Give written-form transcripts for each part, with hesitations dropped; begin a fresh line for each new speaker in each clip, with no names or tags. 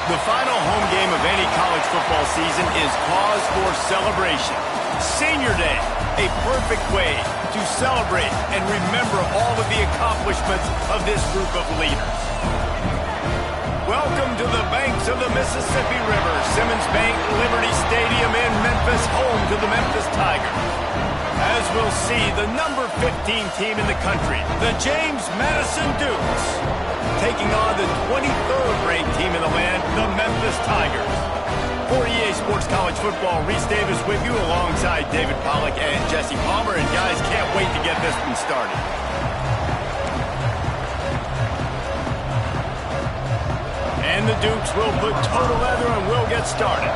The final home game of any college football season is cause for celebration. Senior Day, a perfect way to celebrate and remember all of the accomplishments of this group of leaders. Welcome to the banks of the Mississippi River, Simmons Bank Liberty Stadium in Memphis, home to the Memphis Tigers. As we'll see, the number 15 team in the country, the James Madison Dukes, taking on the 23rd ranked team in the land, the Memphis Tigers. For EA Sports College Football, Reese Davis with you alongside David Pollack and Jesse Palmer. And guys, can't wait to get this one started. And the Dukes will put toe to leather and we'll get started.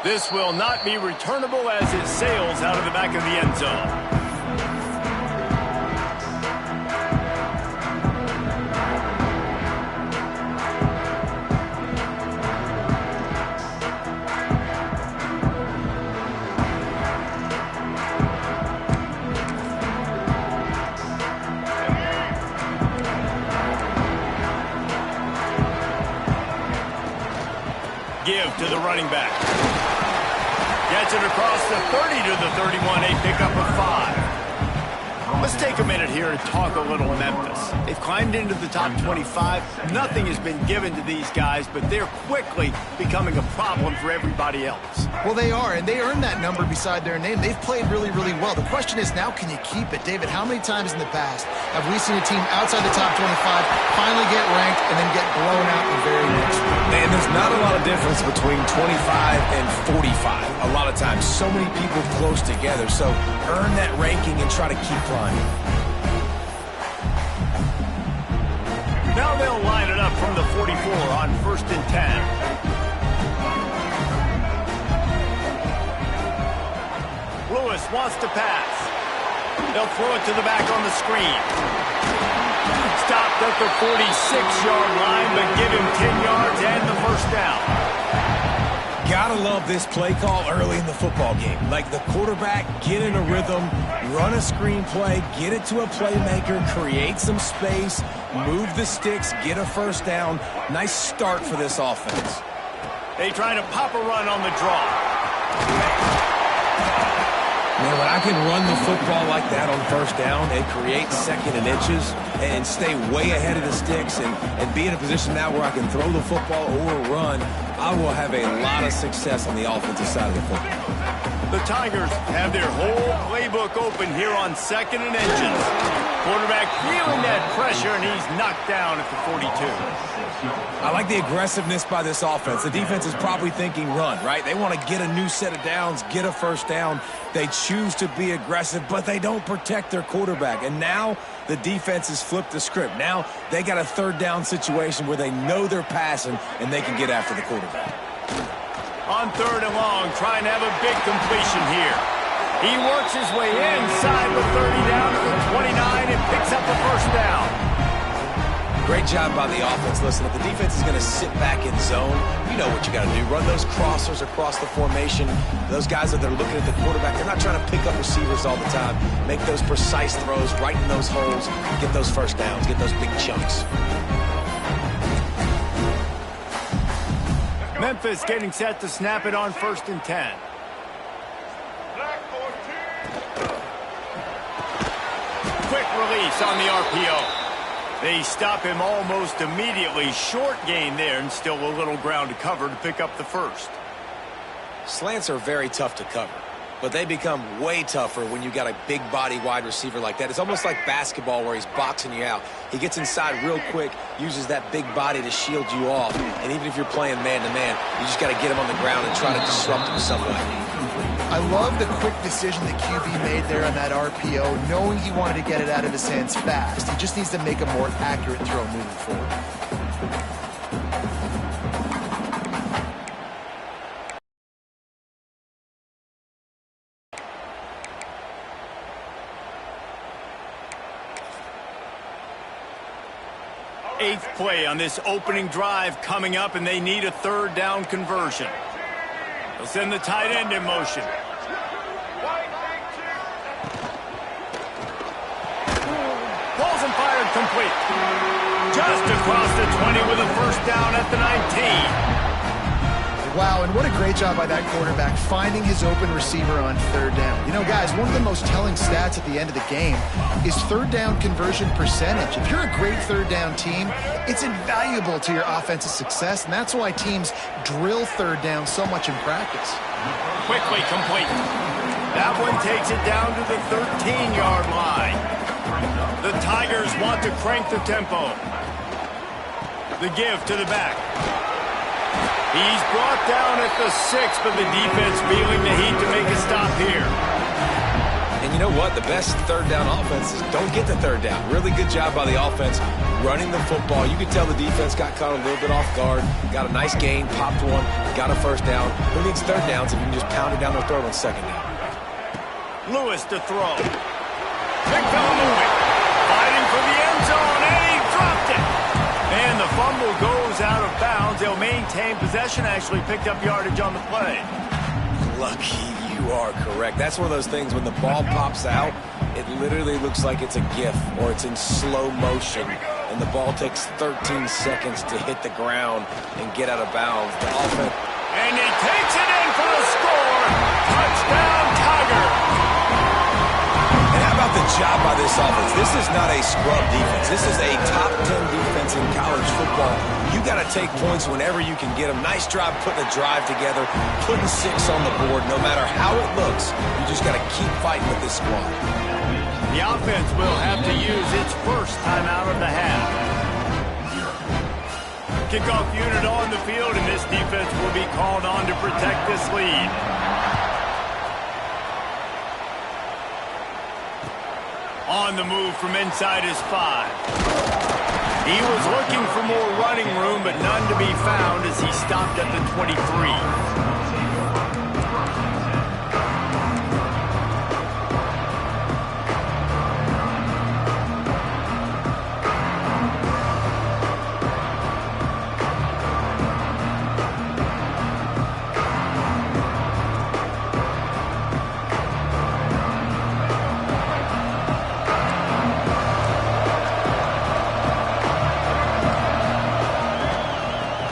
This will not be returnable as it sails out of the back of the end zone. Give to the running back. Gets it across the 30 to the 31, a pickup of 5. Let's take a minute here and talk a little Memphis. They've climbed into the top 25. Nothing has been given to these guys, but they're quickly becoming a problem for everybody else.
Well, they are, and they earned that number beside their name. They've played really, really well. The question is, now can you keep it? David, how many times in the past have we seen a team outside the top 25 finally get ranked and then get blown out the very next week?
And there's not a lot of difference between 25 and 45. A lot of times, so many people close together. So earn that ranking and try to keep climbing.
Now they'll line it up from the 44 on 1st and 10. Lewis wants to pass. They'll throw it to the back on the screen. Stopped at the 46-yard line, but give him 10 yards and the first down.
Gotta love this play call early in the football game. Like the quarterback, get in a rhythm, run a screen play, get it to a playmaker, create some space, move the sticks, get a first down. Nice start for this offense.
They try to pop a run on the draw.
Man, when I can run the football like that on first down and create second and inches and stay way ahead of the sticks and be in a position now where I can throw the football or run, I will have a lot of success on the offensive side of the football.
The Tigers have their whole playbook open here on 2nd and inches. Quarterback feeling that pressure, and he's knocked down at the 42.
I like the aggressiveness by this offense. The defense is probably thinking run, right? They want to get a new set of downs, get a first down. They choose to be aggressive, but they don't protect their quarterback. And now the defense has flipped the script. Now they got a 3rd down situation where they know they're passing and they can get after the quarterback.
On 3rd and long, trying to have a big completion here. He works his way inside the 30 down to the 29 and picks up the first down.
Great job by the offense. Listen, if the defense is going to sit back in zone, you know what you got to do. Run those crossers across the formation. Those guys that are looking at the quarterback, they're not trying to pick up receivers all the time. Make those precise throws right in those holes. Get those first downs. Get those big chunks.
Memphis getting set to snap it on 1st and 10. Quick release on the RPO. They stop him almost immediately. Short gain there, and still a little ground to cover to pick up the first.
Slants are very tough to cover, but they become way tougher when you got a big body wide receiver like that. It's almost like basketball where he's boxing you out. He gets inside real quick, uses that big body to shield you off, and even if you're playing man-to-man, you just got to get him on the ground and try to disrupt him some way.
I love the quick decision that QB made there on that RPO, knowing he wanted to get it out of his hands fast. He just needs to make a more accurate throw moving forward.
Eighth play on this opening drive coming up, and they need a 3rd down conversion. They'll send the tight end in motion. Pulls him fired, complete. Just across the 20 with a first down at the 19.
Wow, and what a great job by that quarterback finding his open receiver on third down. You know, guys, one of the most telling stats at the end of the game is third down conversion percentage. If you're a great third down team, it's invaluable to your offensive success, and that's why teams drill third down so much in practice.
Quickly complete. That one takes it down to the 13-yard line. The Tigers want to crank the tempo. The give to the back. He's brought down at the 6, but the defense feeling the heat to make a stop here.
And you know what? The best third down offenses don't get the third down. Really good job by the offense running the football. You could tell the defense got caught a little bit off guard. Got a nice gain, popped one, got a first down. Who needs third downs if you can just pound it down their throat on second down?
Lewis to throw. Big fella moving. Fighting for the end zone, and he dropped it. And the fumble goes out of bounds. They'll maintain possession, actually picked up yardage on the play.
Lucky, you are correct. That's one of those things when the ball pops out, it literally looks like it's a GIF or it's in slow motion, and the ball takes 13 seconds to hit the ground and get out of bounds. The offense.
And he takes it in for the score. Touchdown, Tiger.
And how about the job by this offense? This is not a scrub defense. This is a top 10 defense in college football. You got to take points whenever you can get them. Nice job putting a drive together, putting 6 on the board. No matter how it looks, you just got to keep fighting with this squad.
The offense will have to use its first timeout of the half. Kickoff unit on the field, and this defense will be called on to protect this lead. On the move from inside his 5. He was looking for more running room, but none to be found as he stopped at the 23.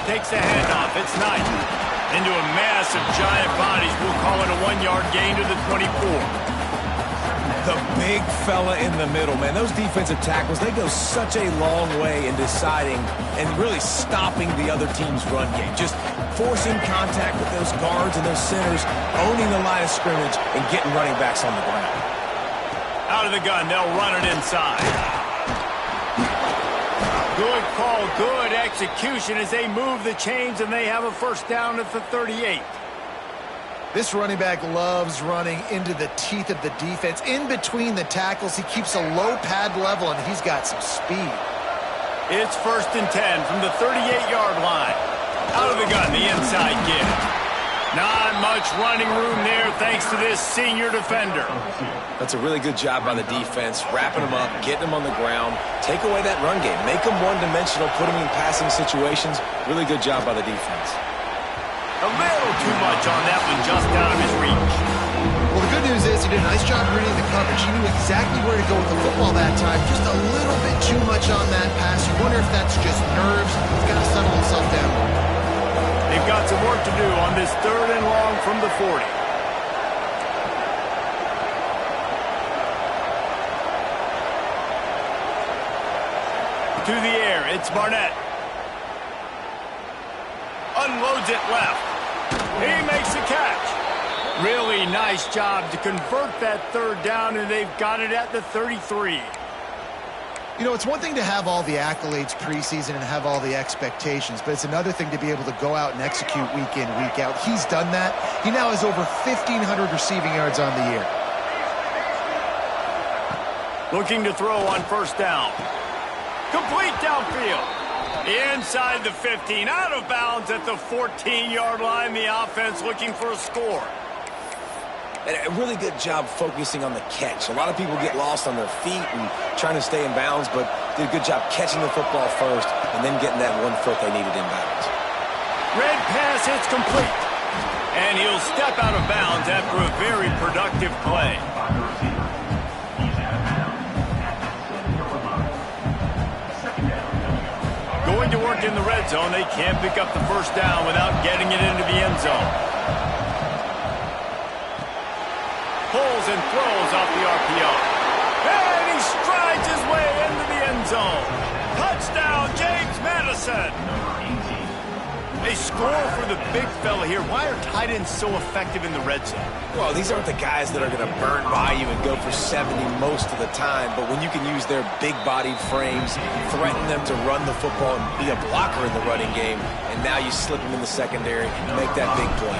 Takes the handoff. It's Knight. Into a mass of giant bodies. We'll call it a 1-yard gain to the 24.
The big fella in the middle, man. Those defensive tackles, they go such a long way in deciding and really stopping the other team's run game. Just forcing contact with those guards and those centers, owning the line of scrimmage, and getting running backs on the ground.
Out of the gun, they'll run it inside. Good call, good execution as they move the chains, and they have a first down at the 38.
This running back loves running into the teeth of the defense. In between the tackles, he keeps a low pad level, and he's got some speed.
It's 1st and 10 from the 38-yard line. Out of the gun, the inside give. Not much running room there thanks to this senior defender.
That's a really good job by the defense, wrapping them up, getting them on the ground, take away that run game, make them one-dimensional, put them in passing situations. Really good job by the defense.
A little too much on that one, just out of his reach.
Well, the good news is he did a nice job reading the coverage. He knew exactly where to go with the football that time. Just a little bit too much on that pass. You wonder if that's just nerves. He's got to settle himself down.
They've got some work to do on this 3rd and long from the 40. To the air, it's Barnett. Unloads it left. He makes the catch. Really nice job to convert that 3rd down, and they've got it at the 33.
You know, it's one thing to have all the accolades preseason and have all the expectations, but it's another thing to be able to go out and execute week in, week out. He's done that. He now has over 1,500 receiving yards on the year.
Looking to throw on first down. Complete downfield. Inside the 15, out of bounds at the 14-yard line. The offense looking for a score.
And a really good job focusing on the catch. A lot of people get lost on their feet and trying to stay in bounds, but did a good job catching the football first and then getting that 1 foot they needed in bounds.
Red pass hits complete. And he'll step out of bounds after a very productive play. stuck in the red zone. They can't pick up the first down without getting it into the end zone. Pulls and throws off the RPO. And he strides his way into the end zone. Touchdown, James Madison. They score for the big fella here. Why are tight ends so effective in the red zone?
Well, these aren't the guys that are going to burn by you and go for 70 most of the time, but when you can use their big-bodied frames, threaten them to run the football and be a blocker in the running game, and now you slip them in the secondary and make that big play.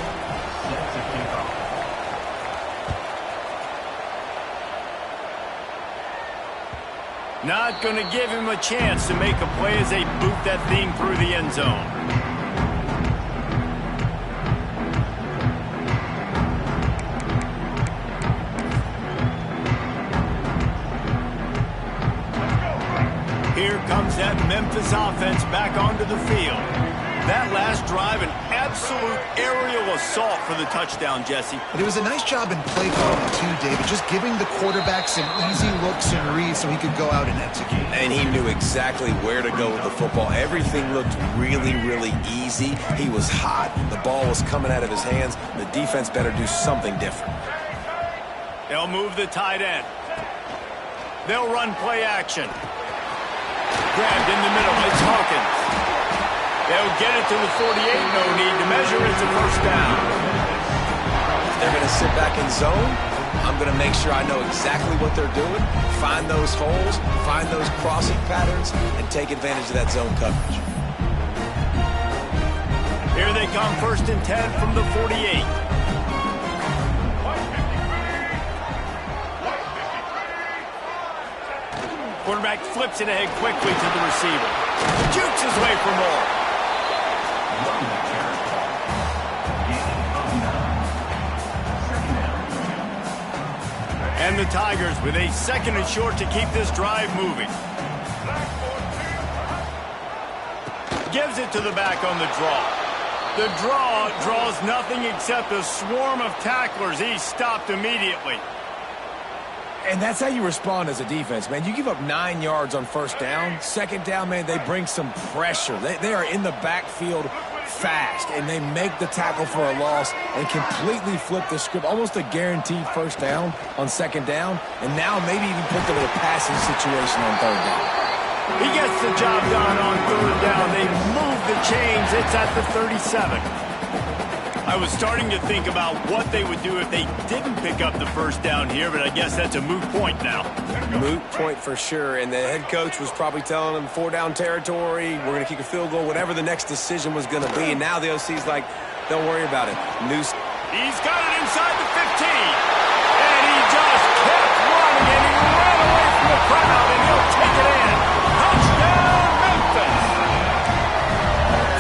Not going to give him a chance to make a play as they boot that thing through the end zone. Here comes that Memphis offense back onto the field. That last drive, an absolute aerial assault for the touchdown, Jesse.
But it was a nice job in play calling too, David, just giving the quarterback some easy looks and reads so he could go out and execute.
And he knew exactly where to go with the football. Everything looked really, really easy. He was hot. The ball was coming out of his hands. The defense better do something different.
They'll move the tight end. They'll run play action. Grabbed in the middle. It's Hawkins. They'll get it to the 48. No need to measure. It's a first down.
They're going to sit back in zone. I'm going to make sure I know exactly what they're doing, find those holes, find those crossing patterns, and take advantage of that zone coverage.
Here they come, 1st and 10 from the 48. Quarterback flips it ahead quickly to the receiver. Jukes his way for more. And the Tigers with a 2nd and short to keep this drive moving. Gives it to the back on the draw. The draw draws nothing except a swarm of tacklers. He's stopped immediately.
And that's how you respond as a defense, man. You give up 9 yards on 1st down. 2nd down, man, they bring some pressure. They are in the backfield fast, and they make the tackle for a loss and completely flip the script. Almost a guaranteed 1st down on 2nd down, and now maybe even put them in a passing situation on 3rd down.
He gets the job done on 3rd down. They move the chains. It's at the 37. I was starting to think about what they would do if they didn't pick up the 1st down here, but I guess that's a moot point now.
Moot point for sure, and the head coach was probably telling them 4-down territory, we're going to kick a field goal, whatever the next decision was going to be, and now the OC's like, don't worry about it.
He's got it inside the 15, and he just kept running, and he ran away from the crowd, and he'll take it in. Touchdown, Memphis!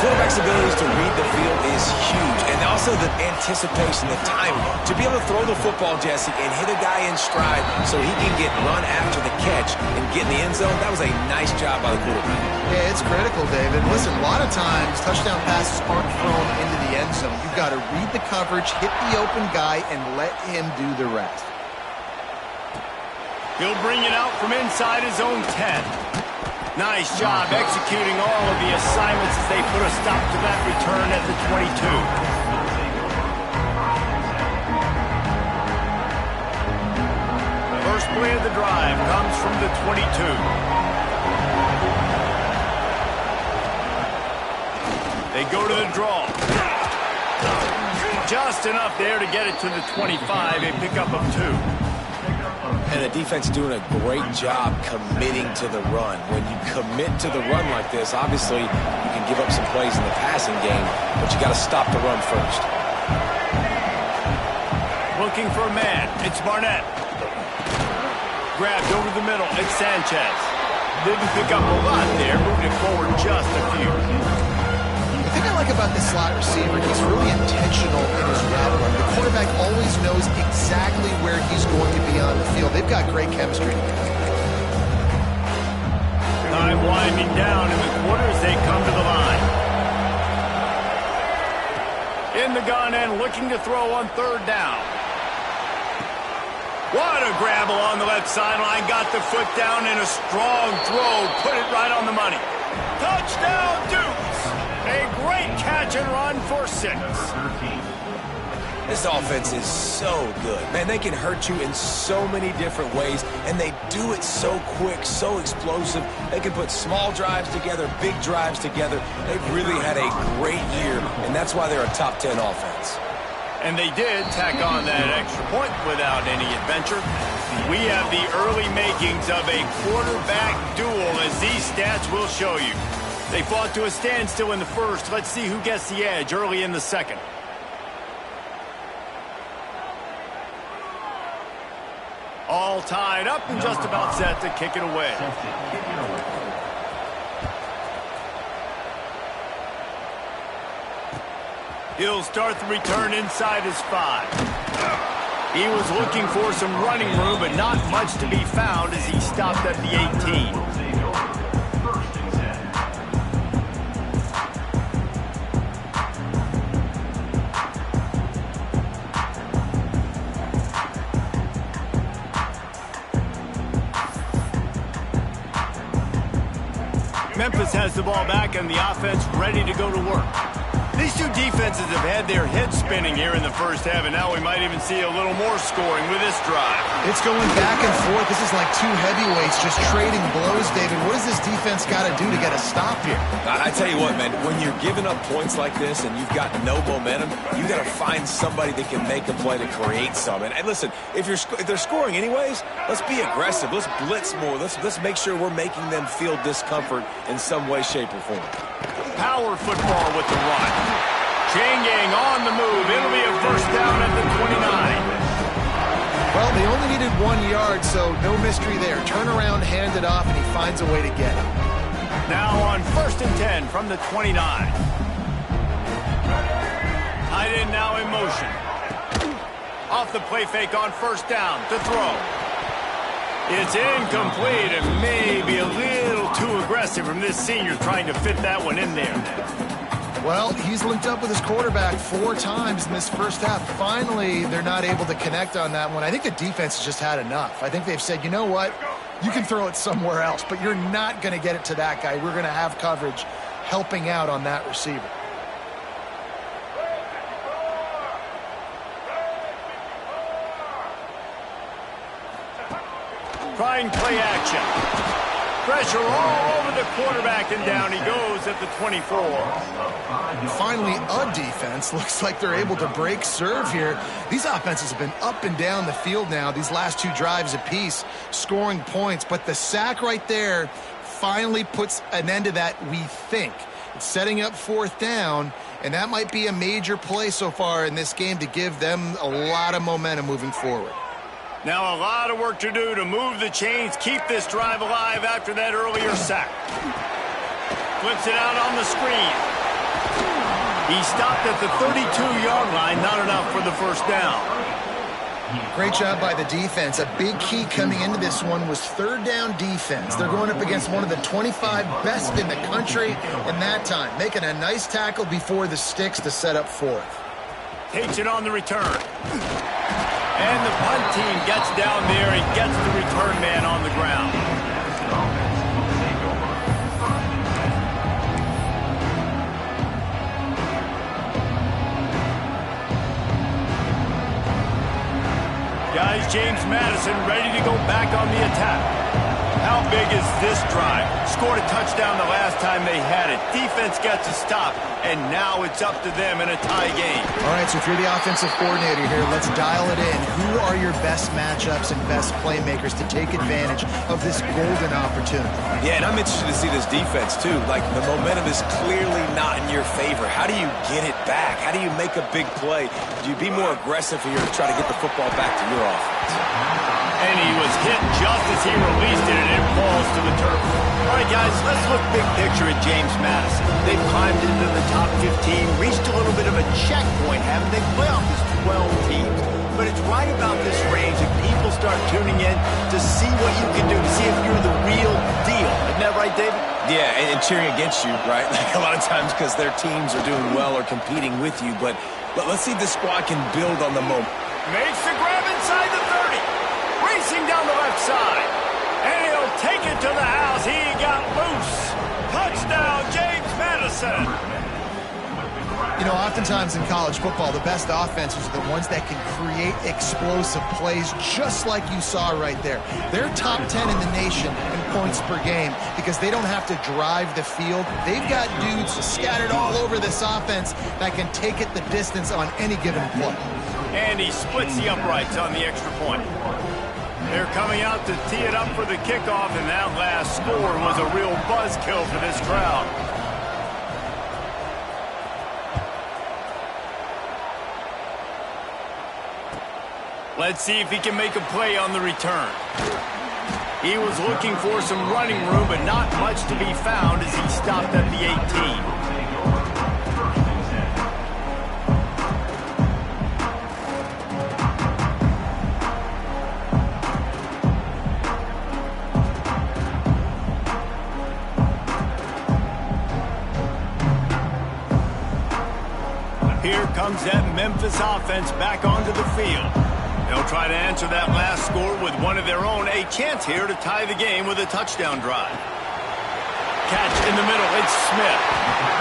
Quarterback's abilities to read the field is huge, and also the anticipation, the timing. To be able to throw the football, Jesse, and hit a guy in stride so he can get run after the catch and get in the end zone, that was a nice job by the quarterback.
Yeah, it's critical, David. Listen, a lot of times touchdown passes aren't thrown into the end zone. You've got to read the coverage, hit the open guy, and let him do the rest.
He'll bring it out from inside his own 10. Nice job executing all of the assignments as they put a stop to that return at the 22. First play of the drive comes from the 22. They go to the draw. Just enough there to get it to the 25, a pickup of 2.
And the defense doing a great job committing to the run. When you commit to the run like this, obviously you can give up some plays in the passing game, but you got to stop the run first.
Looking for a man. It's Barnett. Grabbed over the middle. It's Sanchez. Didn't pick up a lot there. Moved it forward just a few.
The thing I like about the slot receiver, he's really intentional in his route run. The quarterback always knows exactly where he's going to be on the field. They've got great chemistry together.
Time winding down in the quarter as they come to the line. In the gun and looking to throw on 3rd down. What a grab along the left sideline. Got the foot down in a strong throw. Put it right on the money. Touchdown, Dukes! A great catch and run for 6.
This offense is so good. Man, they can hurt you in so many different ways, and they do it so quick, so explosive. They can put small drives together, big drives together. They've really had a great year, and that's why they're a top 10 offense.
And they did tack on that extra point without any adventure. We have the early makings of a quarterback duel, as these stats will show you. They fought to a standstill in the first. Let's see who gets the edge early in the second. All tied up and just about set to kick it away. He'll start the return inside his 5. He was looking for some running room, but not much to be found as he stopped at the 18. Memphis has the ball back and the offense ready to go to work. These two defenses have had their heads spinning here in the first half, and now we might even see a little more scoring with this drive.
It's going back and forth. This is like two heavyweights just trading blows, David. What does this defense got to do to get a stop here?
I tell you what, man, when you're giving up points like this and you've got no momentum, you got to find somebody that can make a play to create some. And listen, if they're scoring anyways, let's be aggressive. Let's blitz more. Let's make sure we're making them feel discomfort in some way, shape, or form.
Power football with the run. Chain gang on the move. It'll be a first down at the 29.
Well, they only needed 1 yard, so no mystery there. Turn around, hand it off, and he finds a way to get it.
Now on 1st and 10 from the 29. Tight end now in motion. Off the play fake on first down to throw. It's incomplete and maybe a little too aggressive from this senior trying to fit that one in there.
Well, he's linked up with his quarterback 4 times in this first half. Finally, they're not able to connect on that one. I think the defense has just had enough. I think they've said, you know what? You can throw it somewhere else, but you're not going to get it to that guy. We're going to have coverage helping out on that receiver.
Trying play action. Pressure all over the quarterback, and down he goes at the 24.
Finally, a defense looks like they're able to break serve here. These offenses have been up and down the field now, these last 2 drives apiece, scoring points. But the sack right there finally puts an end to that, we think. It's setting up 4th down, and that might be a major play so far in this game to give them a lot of momentum moving forward.
Now a lot of work to do to move the chains, keep this drive alive after that earlier sack. Flips it out on the screen. He stopped at the 32-yard line, not enough for the first down.
Great job by the defense. A big key coming into this one was 3rd down defense. They're going up against one of the 25 best in the country in that time, making a nice tackle before the sticks to set up 4th.
Takes it on the return. And the punt team gets down there and gets the return man on the ground. Guys, James Madison ready to go back on the attack. How big is this drive? Scored a touchdown the last time they had it. Defense gets a stop, and now it's up to them in a tie game.
All right, so if you're the offensive coordinator here, let's dial it in. Who are your best matchups and best playmakers to take advantage of this golden opportunity?
Yeah, and I'm interested to see this defense, too. Like, the momentum is clearly not in your favor. How do you get it back? How do you make a big play? Do you be more aggressive here to try to get the football back to your offense?
And he was hit just as he released it, and it falls to the turf. All right, guys, let's look big picture at James Madison. They've climbed into the top 15, reached a little bit of a checkpoint, haven't they? Playoff is 12 teams. But it's right about this range that people start tuning in to see what you can do, to see if you're the real deal. Isn't that right, David?
Yeah, and cheering against you, right? Like a lot of times because their teams are doing well or competing with you. But let's see if this squad can build on the moment.
Makes the grab inside the 30. Racing down the left side. And he'll take it to the house. He got loose. Touchdown,
know, oftentimes in college football, the best offenses are the ones that can create explosive plays, just like you saw right there. They're top 10 in the nation in points per game because they don't have to drive the field. They've got dudes scattered all over this offense that can take it the distance on any given play.
And he splits the uprights on the extra point. They're coming out to tee it up for the kickoff, and that last score was a real buzzkill for this crowd. Let's see if he can make a play on the return. He was looking for some running room, but not much to be found as he stopped at the 18. Here comes that Memphis offense back onto the field. They'll try to answer that last score with one of their own. A chance here to tie the game with a touchdown drive. Catch in the middle. It's Smith.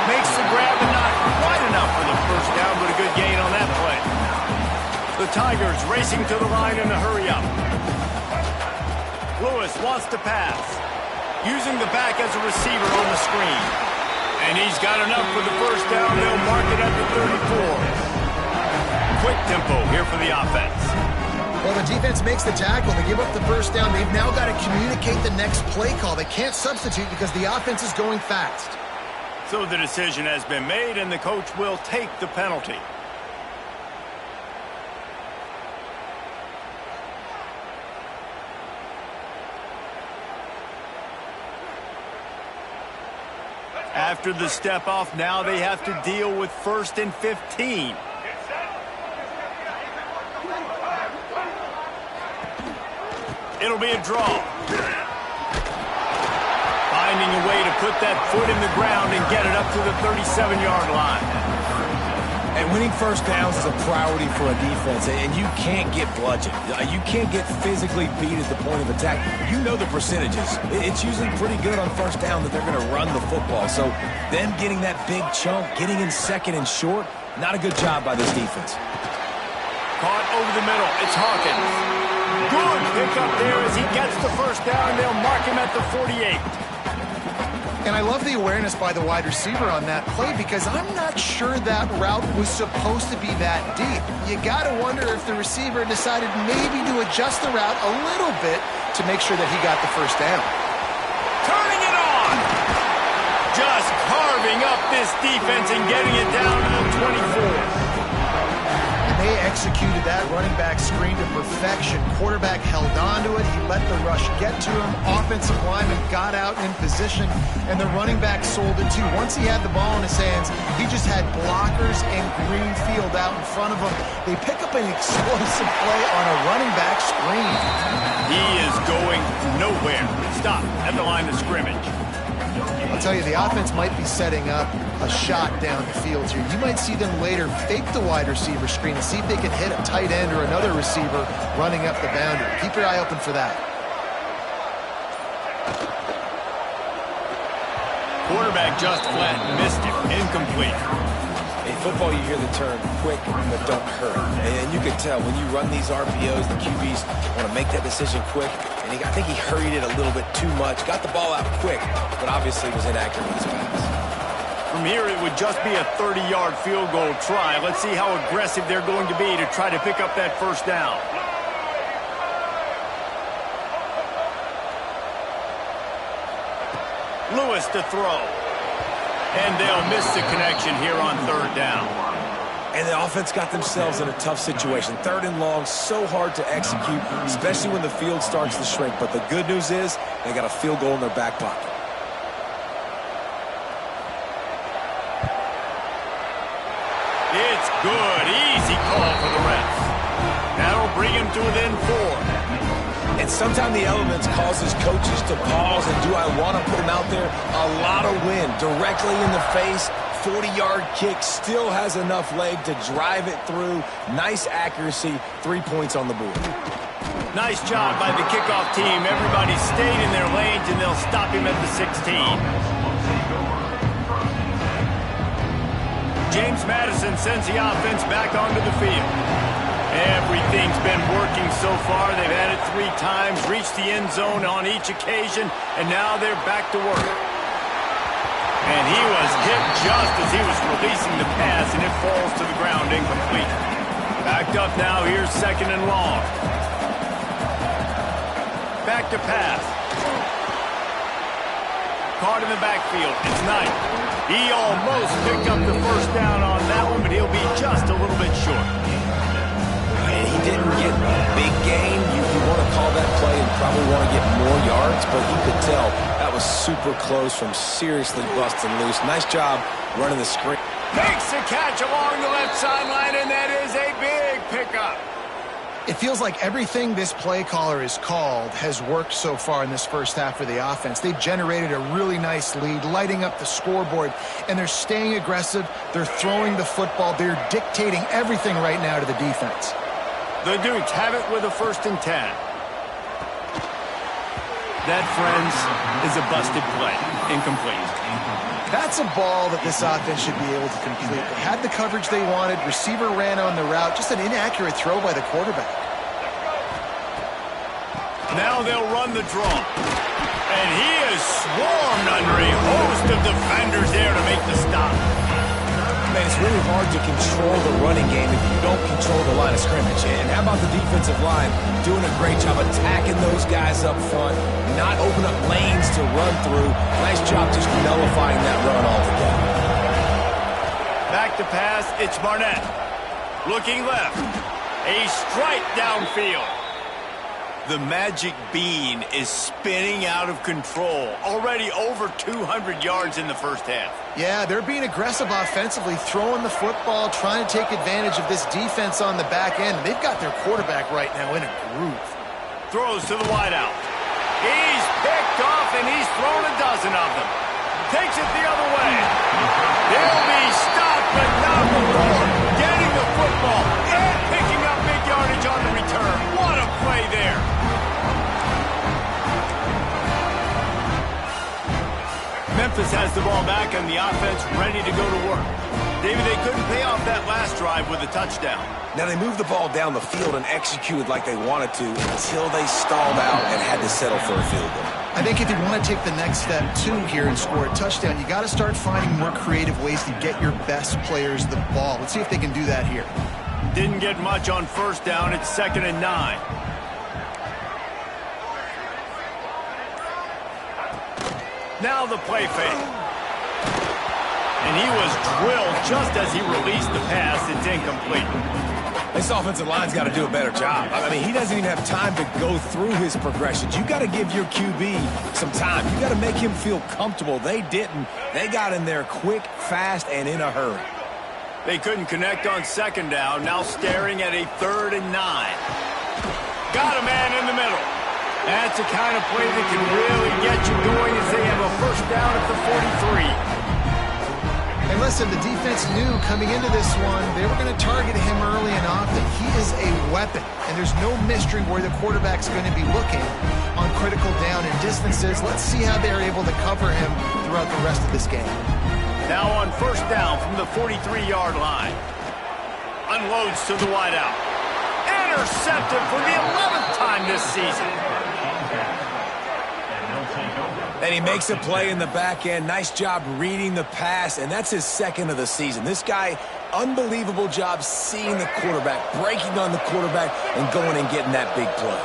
Makes the grab and not quite enough for the first down, but a good gain on that play. The Tigers racing to the line in a hurry-up. Lewis wants to pass. Using the back as a receiver on the screen. And he's got enough for the first down. They'll mark it at the 34. Quick tempo here for the offense.
Well, the defense makes the tackle. They give up the first down. They've now got to communicate the next play call. They can't substitute because the offense is going fast.
So the decision has been made, and the coach will take the penalty. After the step off, now they have to deal with 1st and 15. It'll be a draw. Finding a way to put that foot in the ground and get it up to the 37-yard line.
And winning first downs is a priority for a defense, and you can't get bludgeoned. You can't get physically beat at the point of attack. You know the percentages. It's usually pretty good on first down that they're going to run the football. So them getting that big chunk, getting in second and short, not a good job by this defense.
Caught over the middle. It's Hawkins. Good pick up there as he gets the first down. They'll mark him at the 48.
And I love the awareness by the wide receiver on that play because I'm not sure that route was supposed to be that deep. You got to wonder if the receiver decided maybe to adjust the route a little bit to make sure that he got the first down.
Turning it on! Just carving up this defense and getting it down to the 24.
They executed that running back screen to perfection. Quarterback held on to it. He let the rush get to him. Offensive lineman got out in position, and the running back sold it too. Once he had the ball in his hands, he just had blockers and green field out in front of him. They pick up an explosive play on a running back screen.
He is going nowhere. Stop at the line of scrimmage.
I'll tell you, the offense might be setting up a shot down the field here. You might see them later fake the wide receiver screen and see if they can hit a tight end or another receiver running up the boundary. Keep your eye open for that.
Quarterback just flat missed it. Incomplete.
In football, you hear the term quick but don't hurry. And you can tell when you run these RPOs, the QBs want to make that decision quick. And I think he hurried it a little bit too much. Got the ball out quick, but obviously was inaccurate with his pass.
From here, it would just be a 30-yard field goal try. Let's see how aggressive they're going to be to try to pick up that first down. Lewis to throw. And they'll miss the connection here on 3rd down.
And the offense got themselves in a tough situation. 3rd and long, so hard to execute, especially when the field starts to shrink. But the good news is they got a field goal in their back pocket.
It's good. Easy call for the refs. That'll bring him to within 4.
And sometimes the elements causes coaches to pause and do I want to put him out there? A lot of wind directly in the face. 40-yard kick, still has enough leg to drive it through. Nice accuracy, 3 points on the board.
Nice job by the kickoff team. Everybody stayed in their lanes, and they'll stop him at the 16. James Madison sends the offense back onto the field. Everything's been working so far. They've had it 3 times, reached the end zone on each occasion, and now they're back to work. And he was hit just as he was releasing the pass, and it falls to the ground incomplete. Backed up now, here's 2nd and long. Back to pass. Caught in the backfield. It's Knight. He almost picked up the first down on that one, but he'll be just a little bit short.
And he didn't get a big gain. You want to call that play and probably want to get more yards, but you could tell that was super close from seriously busting loose. Nice job running the screen.
Makes the catch along the left sideline, and that is a big pickup.
It feels like everything this play caller has called has worked so far in this first half for the offense. They've generated a really nice lead, lighting up the scoreboard, and they're staying aggressive. They're throwing the football. They're dictating everything right now to the defense.
The Dukes have it with a 1st and 10. That, friends, is a busted play. Incomplete.
That's a ball that this offense should be able to complete. They had the coverage they wanted. Receiver ran on the route. Just an inaccurate throw by the quarterback.
Now they'll run the draw. And he is swarmed under a host of defenders there to make the stop.
Man, it's really hard to control the running game if you don't control the line of scrimmage. And how about the defensive line doing a great job attacking those guys up front, not open up lanes to run through. Nice job just nullifying that run altogether.
Back to pass, it's Barnett. Looking left. A strike downfield. The magic bean is spinning out of control. Already over 200 yards in the first half.
Yeah, they're being aggressive offensively, throwing the football, trying to take advantage of this defense on the back end. They've got their quarterback right now in a groove.
Throws to the wideout. He's picked off, and he's thrown a dozen of them. Takes it the other way. He'll be stopped, but not before getting the football and picking up big yardage on the return. What a play there. Memphis has the ball back and the offense ready to go to work. David, they couldn't pay off that last drive with a touchdown.
Now they moved the ball down the field and executed like they wanted to until they stalled out and had to settle for a field goal.
I think if you want to take the next step, too, here and score a touchdown, you got to start finding more creative ways to get your best players the ball. Let's see if they can do that here.
Didn't get much on 1st down. It's 2nd and 9. Now the play fake. And he was drilled just as he released the pass. It's incomplete.
This offensive line's got to do a better job. I mean, he doesn't even have time to go through his progressions. You got to give your QB some time. You got to make him feel comfortable. They didn't. They got in there quick, fast, and in a hurry.
They couldn't connect on 2nd down. Now staring at a 3rd and 9. Got a man in the middle. That's the kind of play that can really get you going as they have a 1st down at the 43.
And listen, the defense knew coming into this one, they were going to target him early and often. He is a weapon, and there's no mystery where the quarterback's going to be looking on critical down and distances. Let's see how they're able to cover him throughout the rest of this game.
Now on 1st down from the 43-yard line. Unloads to the wideout. Intercepted for the 11th time this season.
And he makes a play in the back end. Nice job reading the pass, and that's his 2nd of the season. This guy, unbelievable job seeing the quarterback, breaking on the quarterback, and going and getting that big play.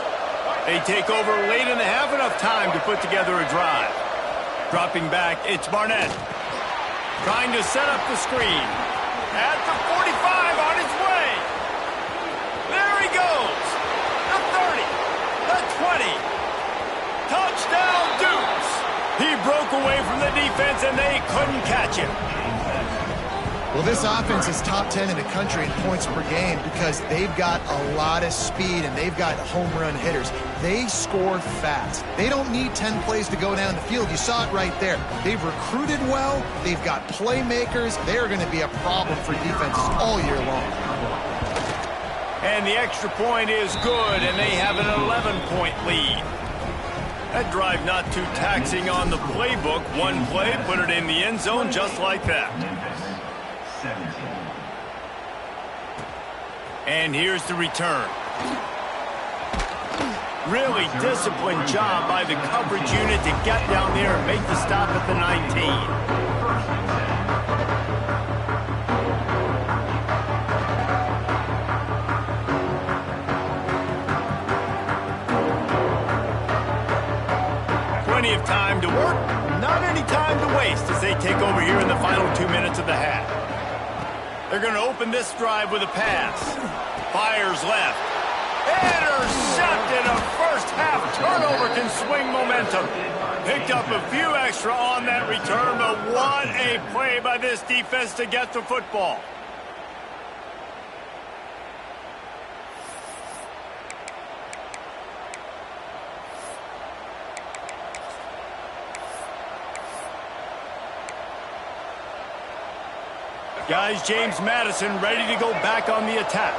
They take over late in the half, enough time to put together a drive. Dropping back, it's Barnett. Trying to set up the screen. At the 45, on his way. There he goes. The 30, the 20. Touchdown, Dukes. He broke away from the defense, and they couldn't catch him.
Well, this offense is top 10 in the country in points per game because they've got a lot of speed and they've got home run hitters. They score fast. They don't need 10 plays to go down the field. You saw it right there. They've recruited well. They've got playmakers. They're going to be a problem for defenses all year long.
And the extra point is good, and they have an 11-point lead. That drive not too taxing on the playbook. One play, put it in the end zone just like that. And here's the return. Really disciplined job by the coverage unit to get down there and make the stop at the 19. Plenty of time to work, not any time to waste as they take over here in the final 2 minutes of the half. They're going to open this drive with a pass. Fires left. Intercepted. A first half turnover can swing momentum. Picked up a few extra on that return, but what a play by this defense to get the football. Guys, James Madison ready to go back on the attack.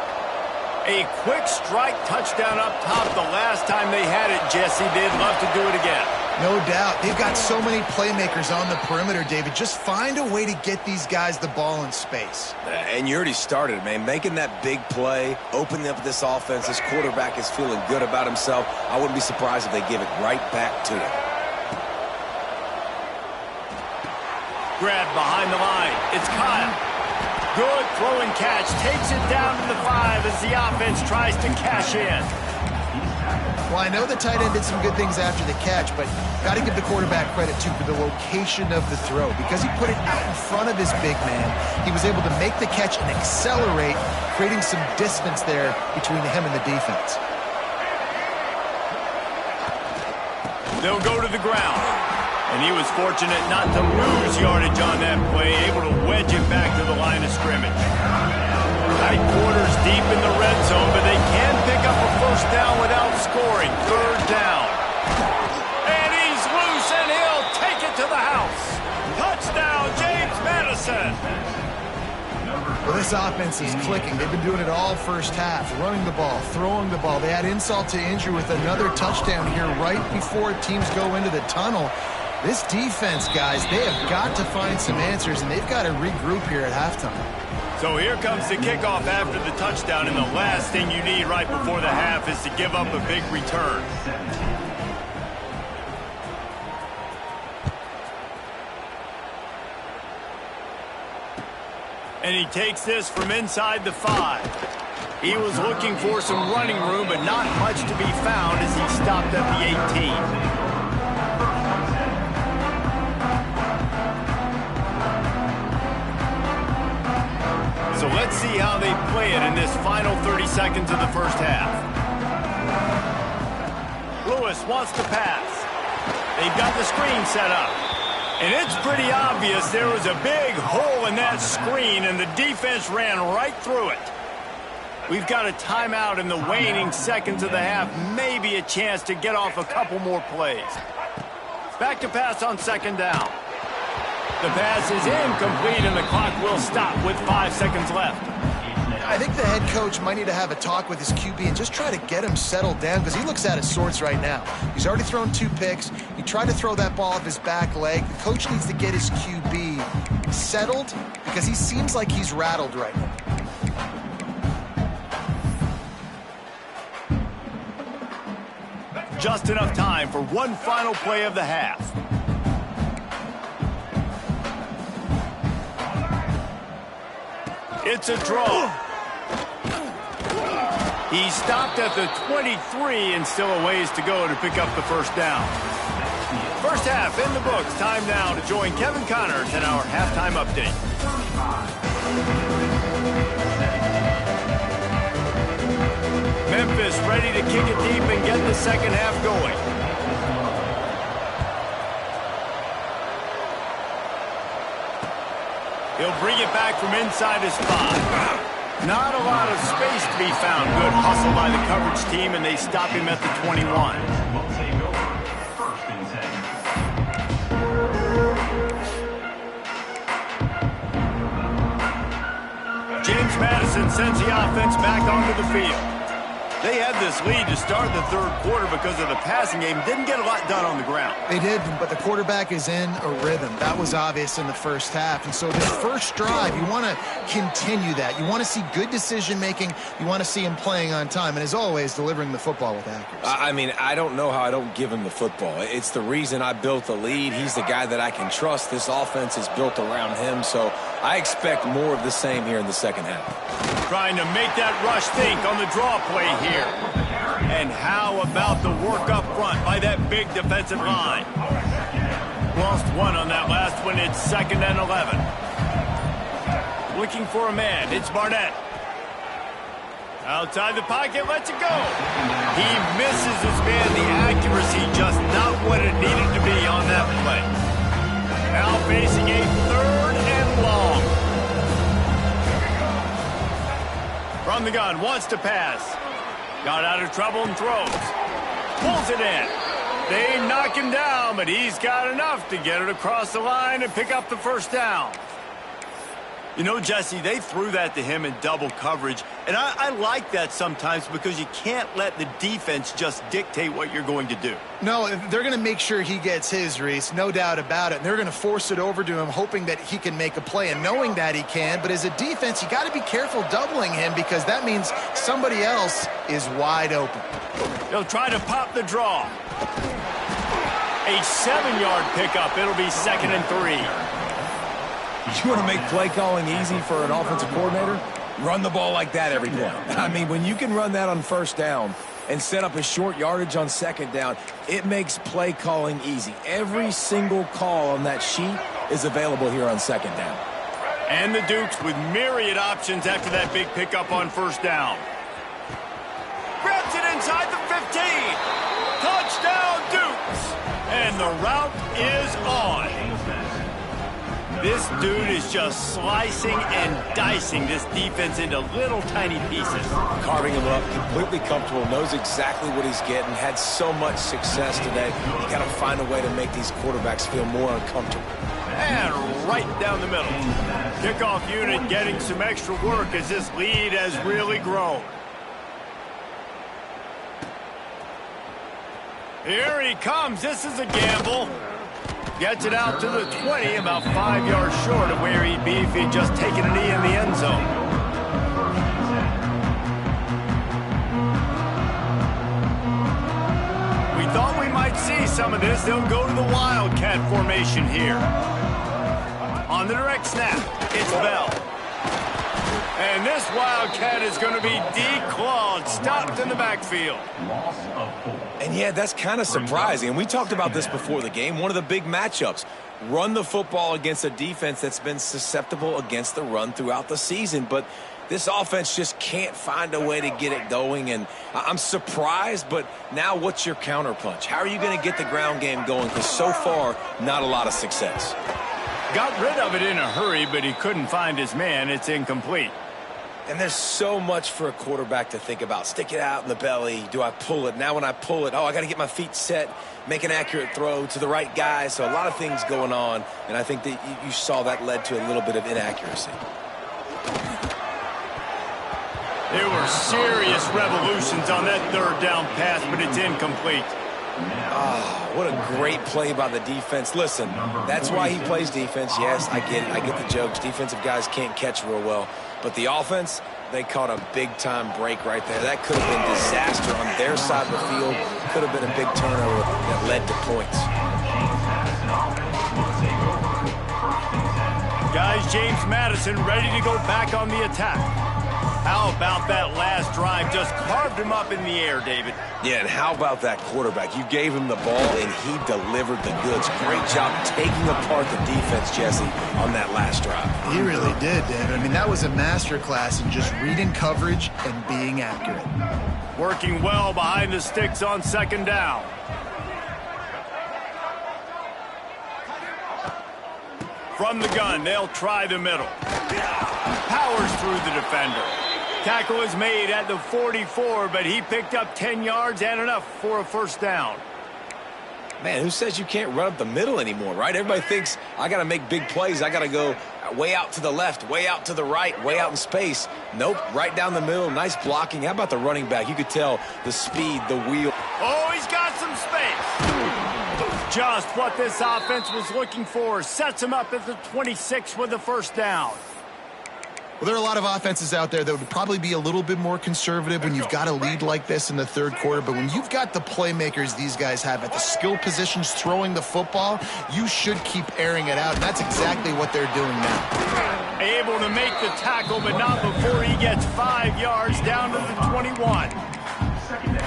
A quick strike touchdown up top the last time they had it, Jesse. They'd love to do it again.
No doubt. They've got so many playmakers on the perimeter, David. Just find a way to get these guys the ball in space.
And you already started, man. Making that big play, opening up this offense. This quarterback is feeling good about himself. I wouldn't be surprised if they give it right back to him.
Grab behind the line. It's Kyle. Good throw and catch. Takes it down to the 5 as the offense tries to cash in.
Well, I know the tight end did some good things after the catch, but got to give the quarterback credit, too, for the location of the throw. Because he put it out in front of his big man, he was able to make the catch and accelerate, creating some distance there between him and the defense.
They'll go to the ground. And he was fortunate not to lose yardage on that play, able to wedge it back to the line of scrimmage. Tight quarters deep in the red zone, but they can pick up a first down without scoring. Third down. And he's loose, and he'll take it to the house. Touchdown, James Madison.
Well, this offense is clicking. They've been doing it all first half, running the ball, throwing the ball. They had insult to injury with another touchdown here right before teams go into the tunnel. This defense, guys, they have got to find some answers, and they've got to regroup here at halftime.
So here comes the kickoff after the touchdown, and the last thing you need right before the half is to give up a big return. And he takes this from inside the 5. He was looking for some running room, but not much to be found as he stopped at the 18. So let's see how they play it in this final 30 seconds of the first half. Lewis wants to pass. They've got the screen set up. And it's pretty obvious there was a big hole in that screen, and the defense ran right through it. We've got a timeout in the waning seconds of the half. Maybe a chance to get off a couple more plays. Back to pass on second down. The pass is incomplete, and the clock will stop with 5 seconds left.
I think the head coach might need to have a talk with his QB and just try to get him settled down because he looks out of sorts right now. He's already thrown 2 picks. He tried to throw that ball off his back leg. The coach needs to get his QB settled because he seems like he's rattled right now.
Just enough time for one final play of the half. It's a draw. He stopped at the 23 and still a ways to go to pick up the first down. First half in the books. Time now to join Kevin Connors in our halftime update. Memphis ready to kick it deep and get the second half going. He'll bring it back from inside his 5. Not a lot of space to be found. Good hustle by the coverage team, and they stop him at the 21. James Madison sends the offense back onto the field. They had this lead to start the third quarter because of the passing game. Didn't get a lot done on the ground.
They did, but the quarterback is in a rhythm. That was obvious in the first half. And so this first drive, you want to continue that. You want to see good decision-making. You want to see him playing on time. And as always, delivering the football with accuracy.
I mean, I don't know how I don't give him the football. It's the reason I built the lead. He's the guy that I can trust. This offense is built around him. So I expect more of the same here in the second half.
Trying to make that rush think on the draw play here. And how about the work up front by that big defensive line? Lost one on that last one. It's 2nd and 11. Looking for a man. It's Barnett. Outside the pocket, lets it go. He misses his man. The accuracy just not what it needed to be on that play. Now facing a 3rd and long. From the gun, wants to pass. Got out of trouble and throws. Pulls it in. They knock him down, but he's got enough to get it across the line and pick up the first down. You know, Jesse, they threw that to him in double coverage, and I like that sometimes because you can't let the defense just dictate what you're going to do.
No, they're going to make sure he gets his, Reese, no doubt about it. And they're going to force it over to him, hoping that he can make a play and knowing that he can. But as a defense, you got to be careful doubling him because that means somebody else is wide open.
They'll try to pop the draw. A 7-yard pickup. It'll be 2nd and 3.
You want to make play calling easy for an offensive coordinator? Run the ball like that every play. I mean, when you can run that on first down and set up a short yardage on second down, it makes play calling easy. Every single call on that sheet is available here on second down.
And the Dukes with myriad options after that big pickup on first down. Grabs it inside the 15. Touchdown, Dukes. And the route is on. This dude is just slicing and dicing this defense into little tiny pieces.
Carving him up, completely comfortable, knows exactly what he's getting, had so much success today. You got to find a way to make these quarterbacks feel more uncomfortable.
And right down the middle. Kickoff unit getting some extra work as this lead has really grown. Here he comes. This is a gamble. Gets it out to the 20, about 5 yards short of where he'd be if he'd just taken a knee in the end zone. We thought we might see some of this. They'll go to the Wildcat formation here. On the direct snap, it's Bell. And this Wildcat is going to be declawed, stopped in the backfield.
And yeah, that's kind of surprising. And we talked about this before the game. One of the big matchups. Run the football against a defense that's been susceptible against the run throughout the season. But this offense just can't find a way to get it going. And I'm surprised, but now what's your counterpunch? How are you going to get the ground game going? Because so far, not a lot of success.
Got rid of it in a hurry, but he couldn't find his man. It's incomplete.
And there's so much for a quarterback to think about. Stick it out in the belly. Do I pull it? Now when I pull it, I got to get my feet set, make an accurate throw to the right guy. So a lot of things going on, and I think that you saw that led to a little bit of inaccuracy.
There were serious revolutions on that third down pass, but it's incomplete.
Oh, what a great play by the defense. Listen, that's why he plays defense. Yes, I get it. I get the jokes. Defensive guys can't catch real well. But the offense, they caught a big-time break right there. That could have been disaster on their side of the field. Could have been a big turnover that led to points.
Guys, James Madison ready to go back on the attack. How about that last drive? Just carved him up in the air, David.
Yeah, and how about that quarterback? You gave him the ball, and he delivered the goods. Great job taking apart the defense, Jesse, on that last drive.
He really did, David. I mean, that was a masterclass in just reading coverage and being accurate.
Working well behind the sticks on second down. From the gun, they'll try the middle. Powers through the defender. Tackle is made at the 44, but he picked up 10 yards and enough for a first down.
Man, who says you can't run up the middle anymore, right? Everybody thinks I got to make big plays. I got to go Way out to the left, way out to the right, way out in space. Nope, right down the middle. Nice blocking. How about the running back? You could tell the speed, the wheel.
Oh, he's got some space. Just what this offense was looking for. Sets him up at the 26 with the first down.
Well, there are a lot of offenses out there that would probably be a little bit more conservative when you've got a lead like this in the third quarter. But when you've got the playmakers these guys have at the skill positions throwing the football, you should keep airing it out. And that's exactly what they're doing now.
Able to make the tackle, but not before he gets 5 yards down to the 21.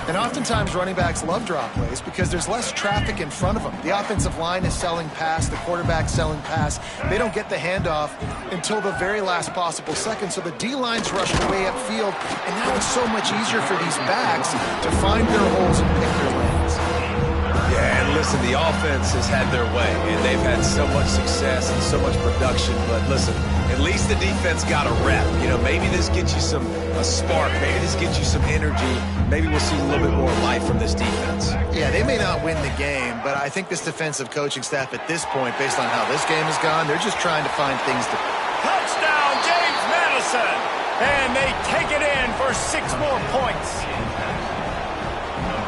And oftentimes running backs love drop plays because there's less traffic in front of them. The offensive line is selling pass, the quarterback's selling pass. They don't get the handoff until the very last possible second, so the D-line's rushing way upfield, and now it's so much easier for these backs to find their holes and pick their lanes.
Yeah, and listen, the offense has had their way, and they've had so much success and so much production, but listen, at least the defense got a rep. You know, maybe this gets you a spark. Maybe this gets you some energy. Maybe we'll see a little bit more life from this defense.
Yeah, they may not win the game, but I think this defensive coaching staff at this point, based on how this game has gone, they're just trying to find things to...
Touchdown, James Madison! And they take it in for 6 more points.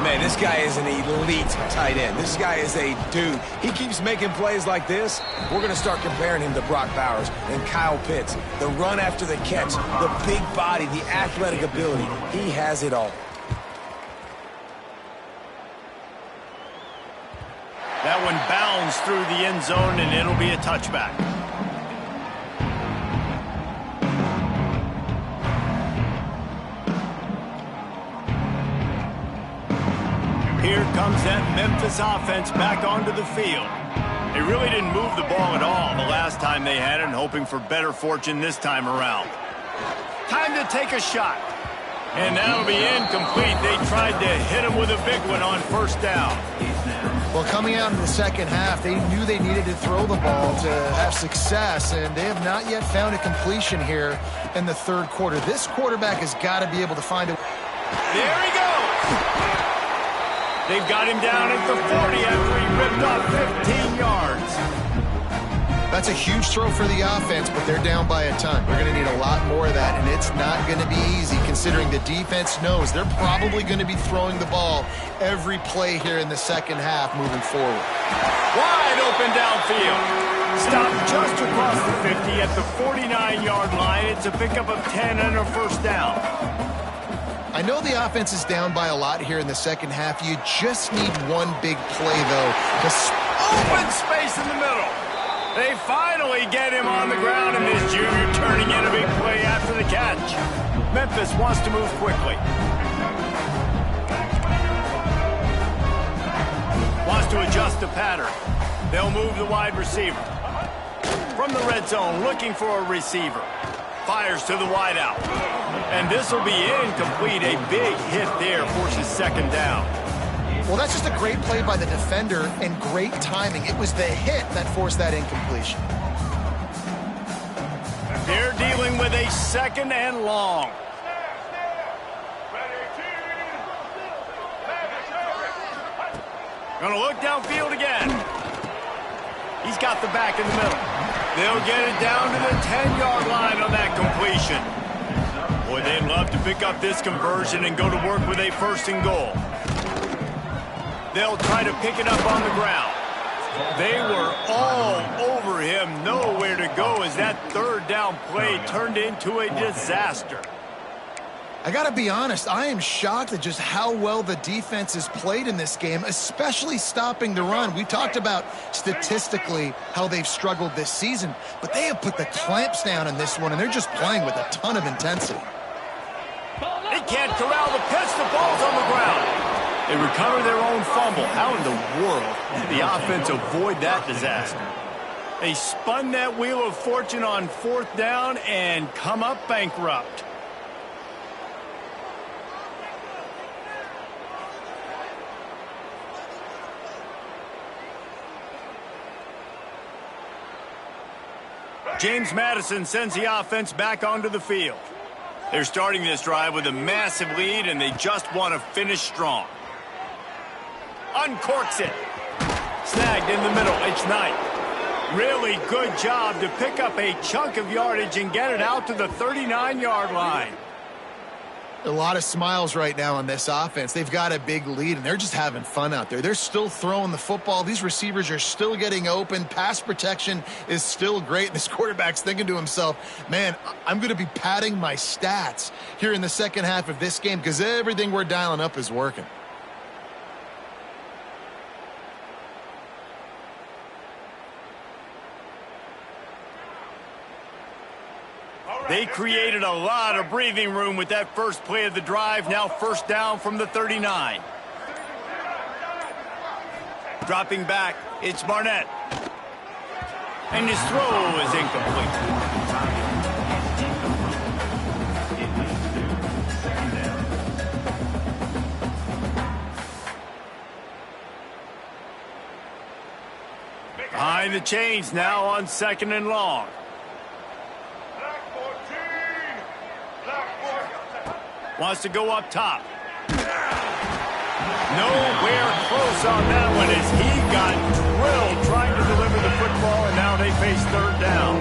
Man, this guy is an elite tight end. This guy is a dude. He keeps making plays like this. We're going to start comparing him to Brock Bowers and Kyle Pitts. The run after the catch, the big body, the athletic ability. He has it all.
That one bounds through the end zone, and it'll be a touchback. Here comes that Memphis offense back onto the field. They really didn't move the ball at all the last time they had it, and hoping for better fortune this time around. Time to take a shot. And that'll be incomplete. They tried to hit him with a big one on first down.
Well, coming out in the second half, they knew they needed to throw the ball to have success, and they have not yet found a completion here in the third quarter. This quarterback has got to be able to find it.
There he goes. They've got him down at the 40 after he ripped off 15 yards.
That's a huge throw for the offense, but they're down by a ton. We're going to need a lot more of that, and it's not going to be easy considering the defense knows they're probably going to be throwing the ball every play here in the second half moving forward.
Wide open downfield. Stopped just across the 50 at the 49-yard line. It's a pickup of 10 and a first down.
I know the offense is down by a lot here in the second half. You just need one big play, though.
Open space in the middle. They finally get him on the ground, and this junior turning in a big play after the catch. Memphis wants to move quickly. Wants to adjust the pattern. They'll move the wide receiver. From the red zone, looking for a receiver. Fires to the wideout. And this will be incomplete. A big hit there forces second down.
Well, that's just a great play by the defender and great timing. It was the hit that forced that incompletion.
They're dealing with a second and long. Gonna look downfield again. He's got the back in the middle. They'll get it down to the 10-yard line on that completion. Boy, they'd love to pick up this conversion and go to work with a first and goal. They'll try to pick it up on the ground. They were all over him, nowhere to go as that third down play turned into a disaster.
I got to be honest, I am shocked at just how well the defense has played in this game, especially stopping the run. We talked about statistically how they've struggled this season, but they have put the clamps down in this one, and they're just playing with a ton of intensity.
They can't corral the pitch. The ball's on the ground. They recover their own fumble. How in the world did the offense avoid that disaster? They spun that wheel of fortune on fourth down and come up bankrupt. James Madison sends the offense back onto the field. They're starting this drive with a massive lead, and they just want to finish strong. Uncorks it. Snagged in the middle. It's Knight. Really good job to pick up a chunk of yardage and get it out to the 39-yard line.
A lot of smiles right now on this offense. They've got a big lead, and they're just having fun out there. They're still throwing the football. These receivers are still getting open. Pass protection is still great. This quarterback's thinking to himself, man, I'm going to be padding my stats here in the second half of this game because everything we're dialing up is working.
They created a lot of breathing room with that first play of the drive. Now first down from the 39. Dropping back, it's Barnett. And his throw is incomplete. Behind the chains now on 2nd and long. Wants to go up top. Nowhere close on that one as he got drilled trying to deliver the football, and now they face 3rd down.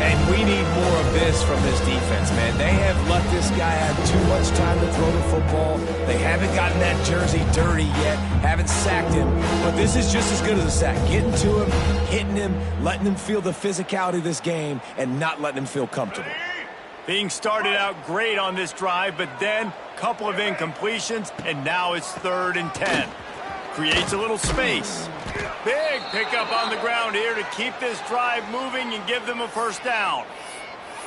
And we need more of this from this defense, man. They have let this guy have too much time to throw the football. They haven't gotten that jersey dirty yet, haven't sacked him. But this is just as good as a sack. Getting to him, hitting him, letting him feel the physicality of this game, and not letting him feel comfortable.
Being started out great on this drive, but then a couple of incompletions, and now it's 3rd and 10. Creates a little space. Big pickup on the ground here to keep this drive moving and give them a first down.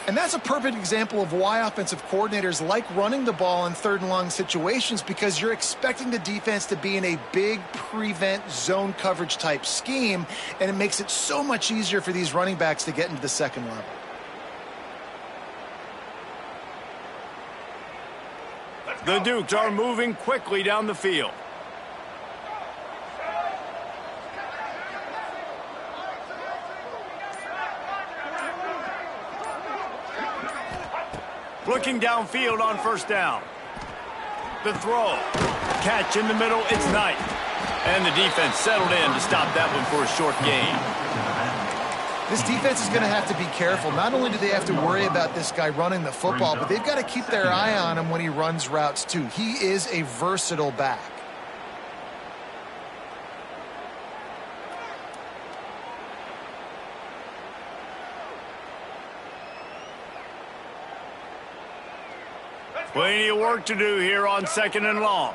And that's a perfect example of why offensive coordinators like running the ball in 3rd and long situations, because you're expecting the defense to be in a big prevent zone coverage type scheme, and it makes it so much easier for these running backs to get into the second level.
The Dukes are moving quickly down the field. Looking downfield on first down. The throw. Catch in the middle. It's Knight. And the defense settled in to stop that one for a short gain.
This defense is going to have to be careful. Not only do they have to worry about this guy running the football, but they've got to keep their eye on him when he runs routes too. He is a versatile back.
Plenty of work to do here on 2nd and long.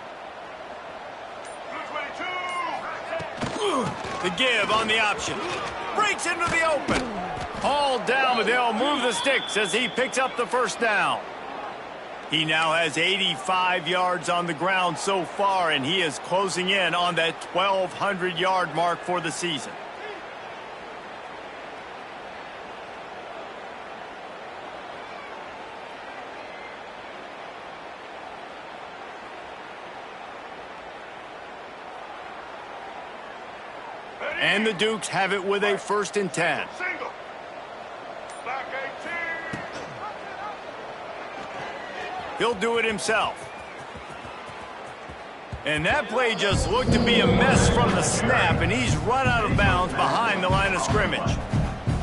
The give on the option. Breaks into the open. All down, but they'll move the sticks as he picks up the first down. He now has 85 yards on the ground so far, and he is closing in on that 1,200-yard mark for the season. And the Dukes have it with a 1st and 10. He'll do it himself. And that play just looked to be a mess from the snap, and he's run out of bounds behind the line of scrimmage.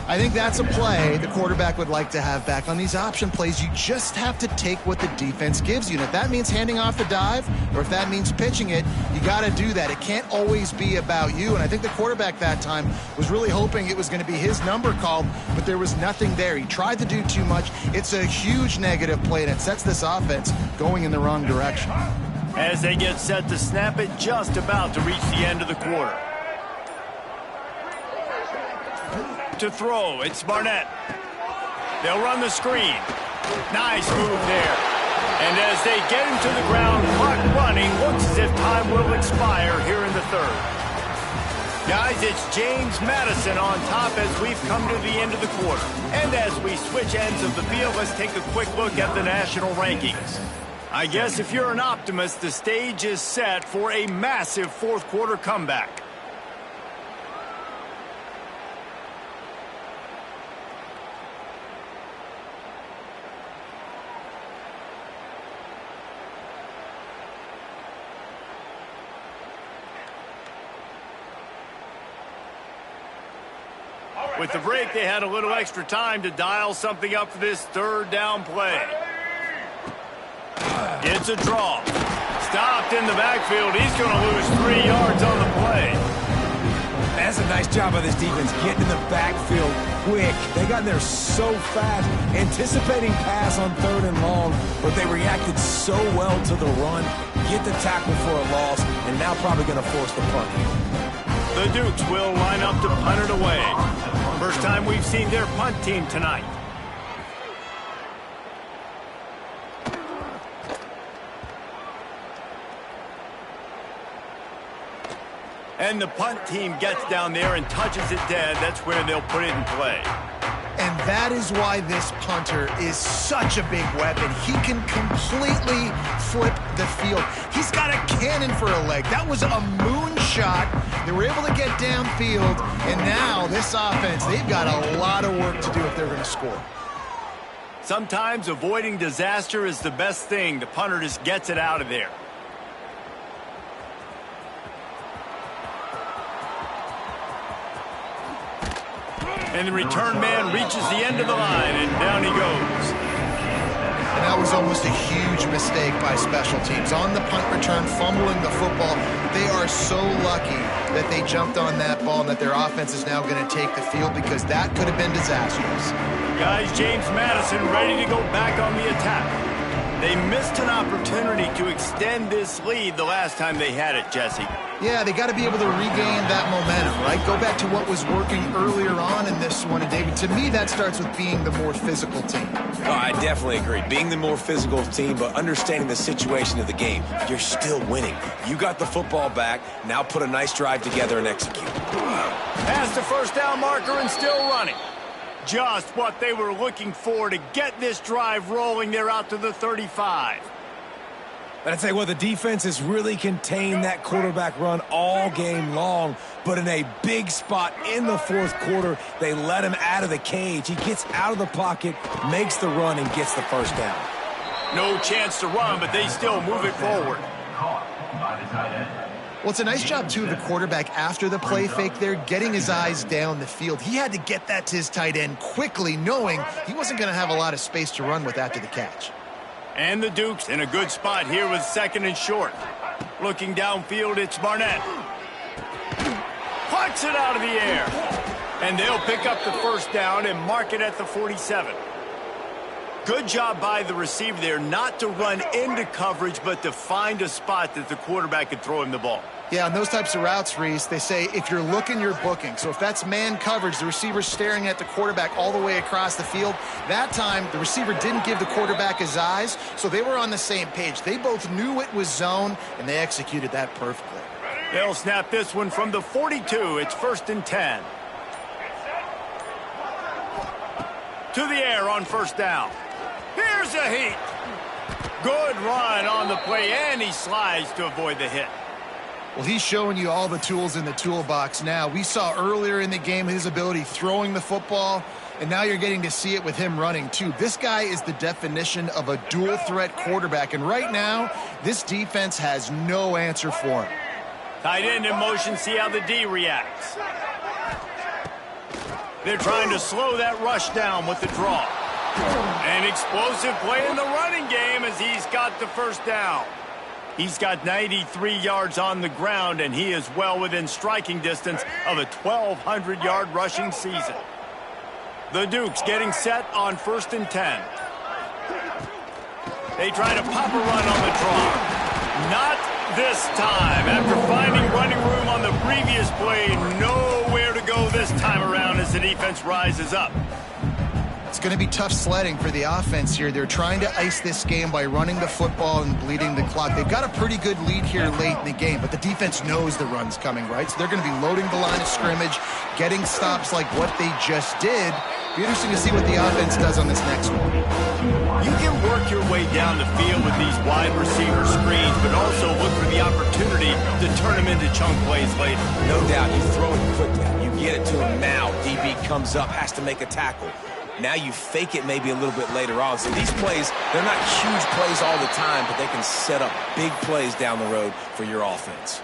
I think that's a play the quarterback would like to have back. On these option plays, you just have to take what the defense gives you. And if that means handing off the dive, or if that means pitching it, you got to do that. It can't always be about you. And I think the quarterback that time was really hoping it was going to be his number called, but there was nothing there. He tried to do too much. It's a huge negative play, and it sets this offense going in the wrong direction.
As they get set to snap it, just about to reach the end of the quarter. To throw, it's Barnett. They'll run the screen. Nice move there. And as they get him to the ground, clock running, looks as if time will expire here in the 3rd. Guys, it's James Madison on top as we've come to the end of the quarter. And as we switch ends of the field, let's take a quick look at the national rankings. I guess if you're an optimist, the stage is set for a massive 4th quarter comeback. With the break, they had a little extra time to dial something up for this third down play. It's a draw. Stopped in the backfield. He's going to lose 3 yards on the play.
That's a nice job by this defense getting in the backfield quick. They got in there so fast, anticipating pass on 3rd and long, but they reacted so well to the run, get the tackle for a loss, and now probably going to force the punt here.
The Dukes will line up to punt it away. First time we've seen their punt team tonight. And the punt team gets down there and touches it dead. That's where they'll put it in play.
And that is why this punter is such a big weapon. He can completely flip the field. He's got a cannon for a leg. That was a moonshot. They were able to get downfield, and now this offense, they've got a lot of work to do if they're going to score.
Sometimes avoiding disaster is the best thing. The punter just gets it out of there. And the return man reaches the end of the line, and down he goes.
And that was almost a huge mistake by special teams. On the punt return, fumbling the football. They are so lucky that they jumped on that ball and that their offense is now going to take the field, because that could have been disastrous.
Guys, James Madison ready to go back on the attack. They missed an opportunity to extend this lead the last time they had it, Jesse.
Yeah, they got to be able to regain that momentum, right? Go back to what was working earlier on in this one. And, David, to me, that starts with being the more physical team.
Oh, I definitely agree. Being the more physical team, but understanding the situation of the game. You're still winning. You got the football back. Now put a nice drive together and execute.
Past the first down marker and still running. Just what they were looking for to get this drive rolling. They're out to the 35.
But I'd say, well, the defense has really contained that quarterback run all game long, but in a big spot in the 4th quarter, they let him out of the cage. He gets out of the pocket, makes the run, and gets the first down.
No chance to run, but they still move it forward.
Well, it's a nice job, too, of the quarterback after the play fake there, getting his eyes down the field. He had to get that to his tight end quickly, knowing he wasn't going to have a lot of space to run with after the catch.
And the Dukes in a good spot here with 2nd and short. Looking downfield, it's Barnett. Plucks it out of the air. And they'll pick up the first down and mark it at the 47. Good job by the receiver there not to run into coverage, but to find a spot that the quarterback could throw him the ball.
Yeah, on those types of routes, Reese, they say if you're looking, you're booking. So if that's man coverage, the receiver's staring at the quarterback all the way across the field. That time, the receiver didn't give the quarterback his eyes, so they were on the same page. They both knew it was zone, and they executed that perfectly.
They'll snap this one from the 42. It's 1st and 10. To the air on first down. Here's a heat. Good run on the play, and he slides to avoid the hit.
Well, he's showing you all the tools in the toolbox now. We saw earlier in the game his ability throwing the football, and now you're getting to see it with him running, too. This guy is the definition of a dual-threat quarterback, and right now, this defense has no answer for him.
Tight end in motion, see how the D reacts. They're trying to slow that rush down with the draw. An explosive play in the running game as he's got the first down. He's got 93 yards on the ground, and he is well within striking distance of a 1,200-yard rushing season. The Dukes getting set on 1st and 10. They try to pop a run on the draw. Not this time. After finding running room on the previous play, nowhere to go this time around as the defense rises up.
It's going to be tough sledding for the offense here. They're trying to ice this game by running the football and bleeding the clock. They've got a pretty good lead here late in the game, but the defense knows the run's coming, right? So they're going to be loading the line of scrimmage, getting stops like what they just did. Be interesting to see what the offense does on this next one.
You can work your way down the field with these wide receiver screens, but also look for the opportunity to turn them into chunk plays later.
No doubt, you throw it quickly. You get it to him now. DB comes up, has to make a tackle. Now you fake it maybe a little bit later on. So these plays, they're not huge plays all the time, but they can set up big plays down the road for your offense.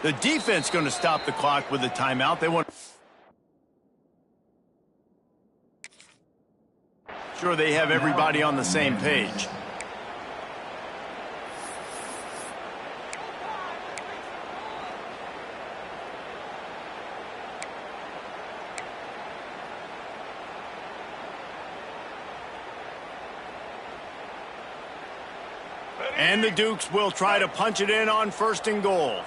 The defense going to stop the clock with a timeout. They want... Sure, they have everybody on the same page. And the Dukes will try to punch it in on 1st and goal.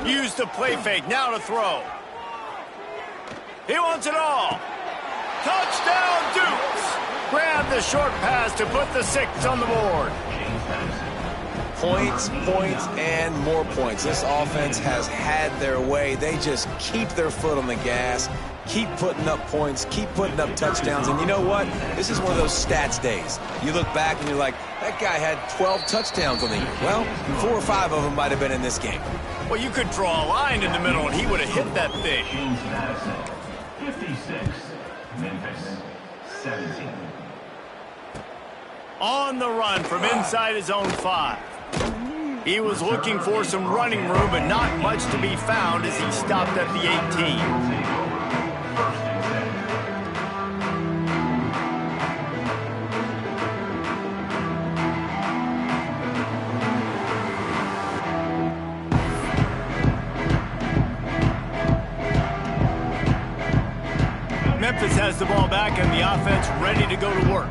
Use the play fake, now to throw. He wants it all. Touchdown, Dukes! Grab the short pass to put the 6 on the board.
Points, points, and more points. This offense has had their way. They just keep their foot on the gas, keep putting up points, keep putting up touchdowns. And you know what? This is one of those stats days. You look back and you're like, that guy had 12 touchdowns on the year. Well, 4 or 5 of them might have been in this game.
Well, you could draw a line in the middle and he would have hit that thing.
56, Memphis 17.
On the run from inside his own 5. He was looking for some running room, but not much to be found as he stopped at the 18. Memphis has the ball back and the offense ready to go to work.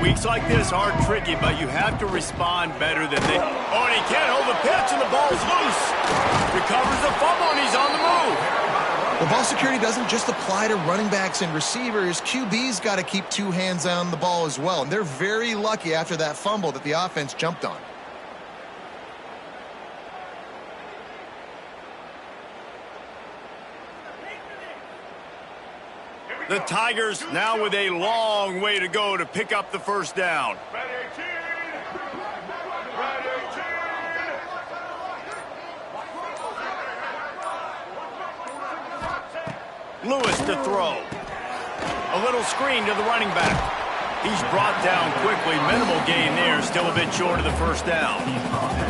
Weeks like this are tricky, but you have to respond better than they... Oh, and he can't hold the pitch, and the ball's loose. Recovers the fumble, and he's on the move.
The ball security doesn't just apply to running backs and receivers. QB's got to keep 2 hands on the ball as well, and they're very lucky after that fumble that the offense jumped on.
The Tigers now with a long way to go to pick up the 1st down. Lewis to throw. A little screen to the running back. He's brought down quickly. Minimal gain there. Still a bit short of the 1st down.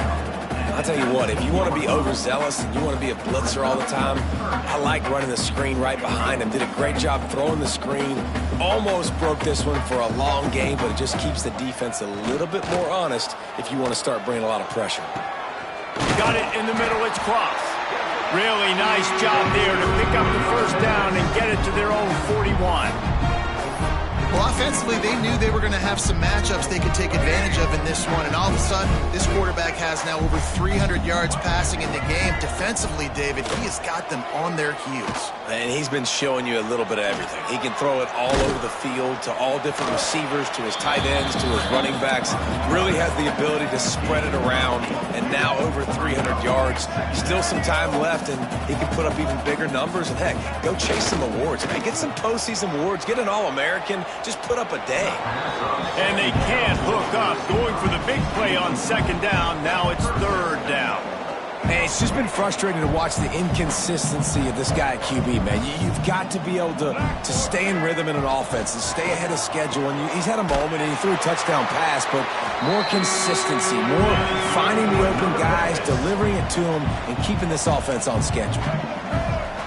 I'll tell you what, if you want to be overzealous and you want to be a blitzer all the time, I like running the screen right behind him. Did a great job throwing the screen. Almost broke this one for a long game, but it just keeps the defense a little bit more honest if you want to start bringing a lot of pressure.
Got it in the middle, it's Cross. Really nice job there to pick up the 1st down and get it to their own 41.
Well, offensively, they knew they were going to have some matchups they could take advantage of in this one, and all of a sudden, this quarterback has now over 300 yards passing in the game. Defensively, David, he has got them on their heels.
And he's been showing you a little bit of everything. He can throw it all over the field to all different receivers, to his tight ends, to his running backs. Really has the ability to spread it around, and now over 300 yards. Still some time left, and he can put up even bigger numbers. And, heck, go chase some awards. Man, get some postseason awards. Get an All-American. Just put up a day.
And they can't hook up. Going for the big play on 2nd down. Now it's 3rd down.
Man, it's just been frustrating to watch the inconsistency of this guy at QB, man. You've got to be able to stay in rhythm in an offense and stay ahead of schedule. And he's had a moment and he threw a touchdown pass, but more consistency, more finding the open guys, delivering it to them, and keeping this offense on schedule.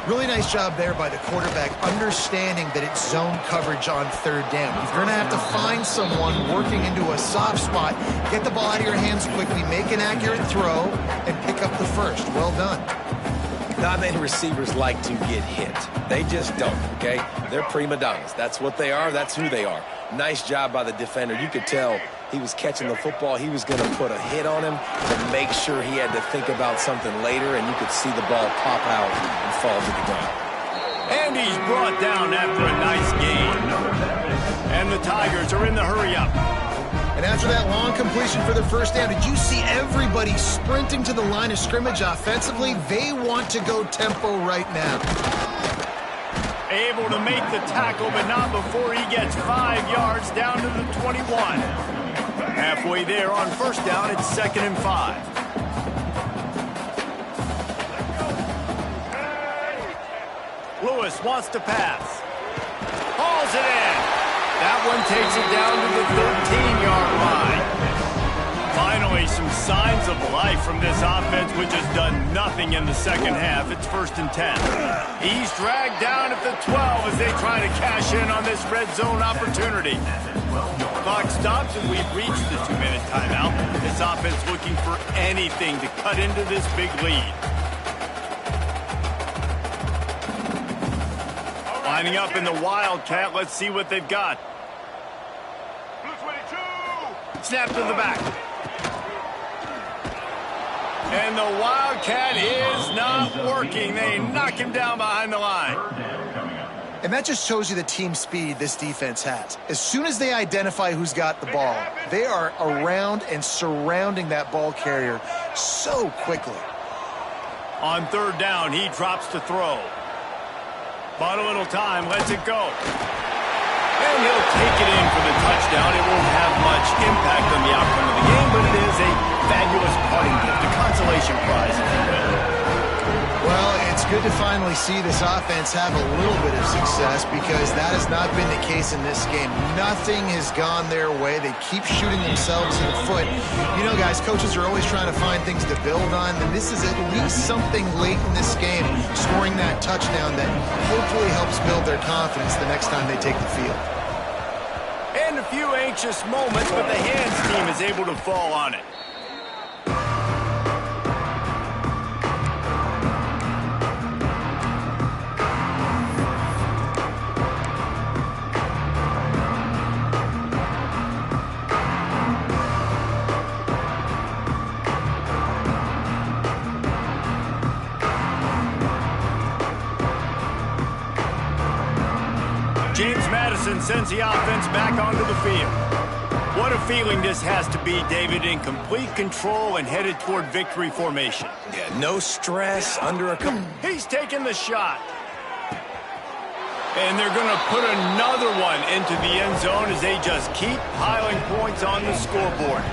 Really nice job there by the quarterback, understanding that it's zone coverage on 3rd down. You're going to have to find someone working into a soft spot, get the ball out of your hands quickly, make an accurate throw, and pick up the 1st. Well done.
Not many receivers like to get hit. They just don't, okay? They're prima donnas. That's what they are. That's who they are. Nice job by the defender. You could tell he was catching the football. He was going to put a hit on him to make sure he had to think about something later, and you could see the ball pop out and fall to the ground.
And he's brought down after a nice gain. And the Tigers are in the hurry-up.
And after that long completion for the 1st down, did you see everybody sprinting to the line of scrimmage offensively? They want to go tempo right now.
Able to make the tackle, but not before he gets 5 yards down to the 21. Halfway there on 1st down, it's 2nd and 5. Lewis wants to pass. Hauls it in. That one takes it down to the 13-yard line. Final Finally, some signs of life from this offense, which has done nothing in the second half. It's 1st and 10. He's dragged down at the 12 as they try to cash in on this red zone opportunity. Clock stops and we've reached the 2-minute timeout. This offense looking for anything to cut into this big lead. Lining up in the Wildcat. Let's see what they've got. Snap to the back. And the Wildcat is not working. They knock him down behind the line.
And that just shows you the team speed this defense has. As soon as they identify who's got the ball, they are around and surrounding that ball carrier so quickly.
On 3rd down, he drops to throw. Bought a little time, lets it go. And he'll take it in for the touchdown. It won't have much impact on the outcome of the game, but it is a fabulous parting gift, a consolation prize, if you will.
Well, it's good to finally see this offense have a little bit of success because that has not been the case in this game. Nothing has gone their way. They keep shooting themselves in the foot. You know, guys, coaches are always trying to find things to build on, and this is at least something late in this game, scoring that touchdown that hopefully helps build their confidence the next time they take the field.
And a few anxious moments, but the hands team is able to fall on it. James Madison sends the offense back onto the field. What a feeling this has to be, David, in complete control and headed toward victory formation.
Yeah, no stress, under a couple.
He's taking the shot. And they're going to put another one into the end zone as they just keep piling points on the scoreboard.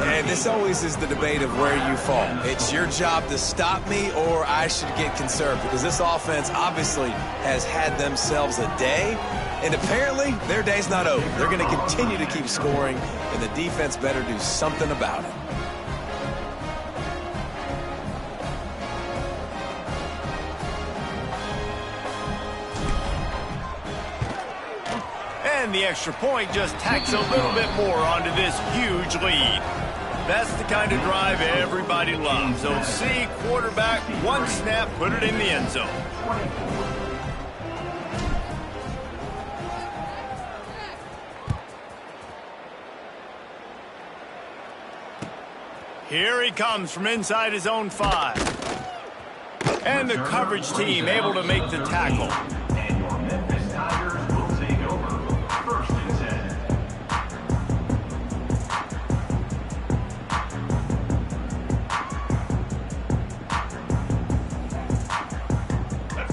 And this always is the debate of where you fall. It's your job to stop me or I should get conserved because this offense obviously has had themselves a day, and apparently their day's not over. They're going to continue to keep scoring, and the defense better do something about it.
And the extra point just tacks a little bit more onto this huge lead. That's the kind of drive everybody loves. So see, quarterback, one snap, put it in the end zone. Here he comes from inside his own 5. And the coverage team able to make the tackle.
And your Memphis Tigers will take over 1st and 10.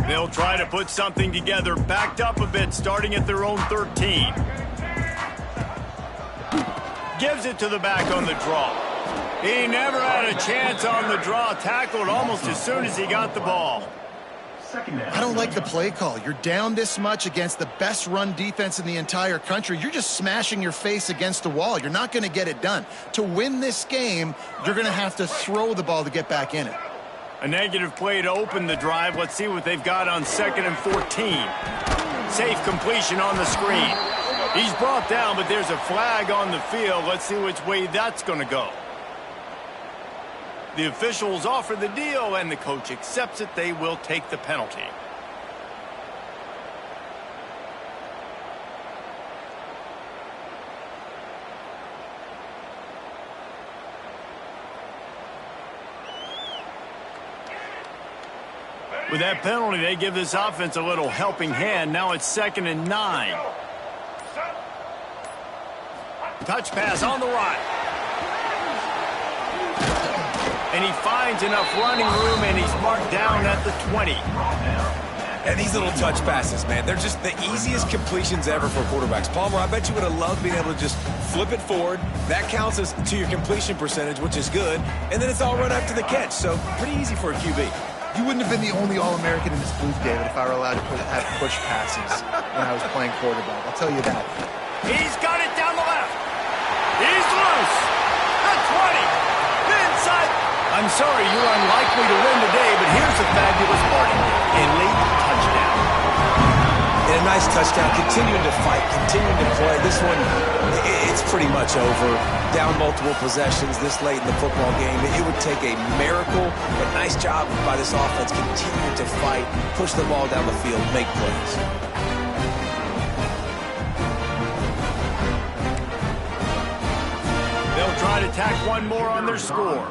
They'll try to put something together, backed up a bit, starting at their own 13. Gives it to the back on the draw. He never had a chance on the draw, tackled almost as soon as he got the ball.
I don't like the play call. You're down this much against the best run defense in the entire country. You're just smashing your face against the wall. You're not going to get it done. To win this game, you're going to have to throw the ball to get back in it.
A negative play to open the drive. Let's see what they've got on 2nd and 14. Safe completion on the screen. He's brought down, but there's a flag on the field. Let's see which way that's going to go. The officials offer the deal, and the coach accepts it. They will take the penalty. With that penalty, they give this offense a little helping hand. Now it's 2nd and 9. Touch pass on the right. And he finds enough running room, and he's marked down at the 20.
And these little touch passes, man, they're just the easiest completions ever for quarterbacks. Palmer, I bet you would have loved being able to just flip it forward. That counts as to your completion percentage, which is good. And then it's all run after the catch, so pretty easy for a QB.
You wouldn't have been the only All-American in this booth, David, if I were allowed to have push passes when I was playing quarterback. I'll tell you that.
He's got it down the left. He's loose. The I'm sorry you're unlikely to win today, but here's the fabulous part. A late touchdown.
And a nice touchdown, continuing to fight, continuing to play. This one, it's pretty much over. Down multiple possessions this late in the football game. It would take a miracle, but nice job by this offense continuing to fight, push the ball down the field, make plays.
They'll try to tack one more on their score.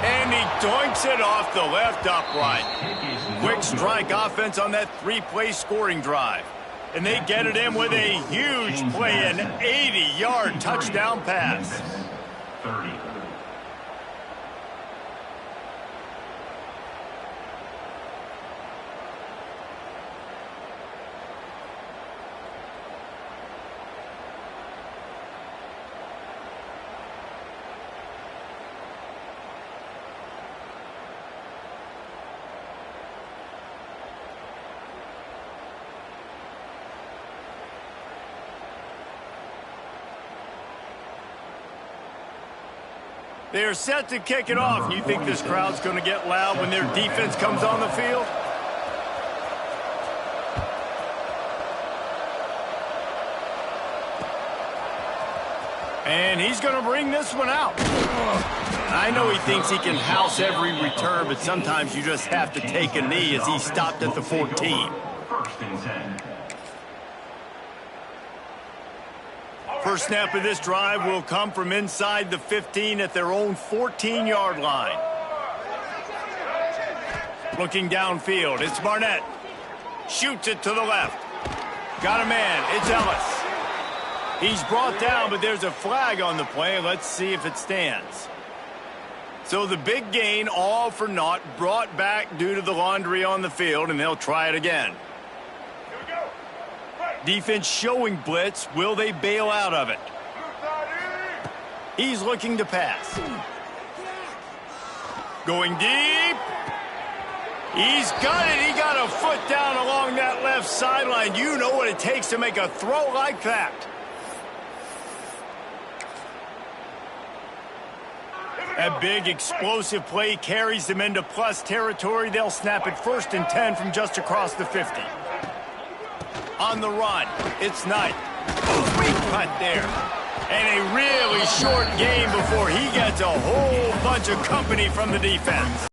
And he doinks it off the left upright. Quick strike offense on that three-play scoring drive. And they get it in with a huge play, an 80-yard touchdown pass.
30.
They're set to kick it off. You think this crowd's going to get loud when their defense comes on the field? And he's going to bring this one out. I know he thinks he can house every return, but sometimes you just have to take a knee as he stopped at the 14.
First and 10.
First snap of this drive will come from inside the 15 at their own 14-yard line. Looking downfield, it's Barnett. Shoots it to the left. Got a man, it's Ellis. He's brought down, but there's a flag on the play. Let's see if it stands. So the big gain, all for naught, brought back due to the laundry on the field, and they'll try it again. Defense showing blitz. Will they bail out of it? He's looking to pass. Going deep. He's got it. He got a foot down along that left sideline. You know what it takes to make a throw like that. That big explosive play carries them into plus territory. They'll snap it 1st and 10 from just across the 50. On the run, it's Knight. Sweet cut there. And a really short game before he gets a whole bunch of company from the defense.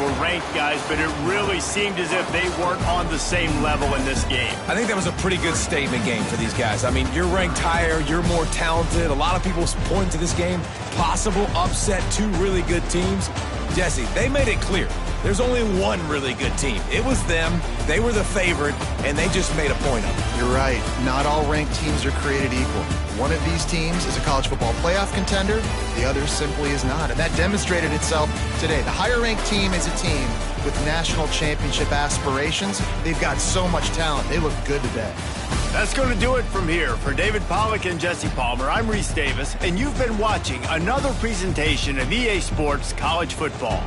Were ranked guys, but it really seemed as if they weren't on the same level in this game.
I think that was a pretty good statement game for these guys. I mean, you're ranked higher, you're more talented. A lot of people point to this game, possible upset, two really good teams. Jesse, they made it clear. There's only one really good team. It was them. They were the favorite, and they just made a point of it.
You're right. Not all ranked teams are created equal. One of these teams is a college football playoff contender. The other simply is not. And that demonstrated itself today. The higher-ranked team is a team with national championship aspirations. They've got so much talent. They look good today.
That's going to do it from here. For David Pollack and Jesse Palmer, I'm Reese Davis, and you've been watching another presentation of EA Sports College Football.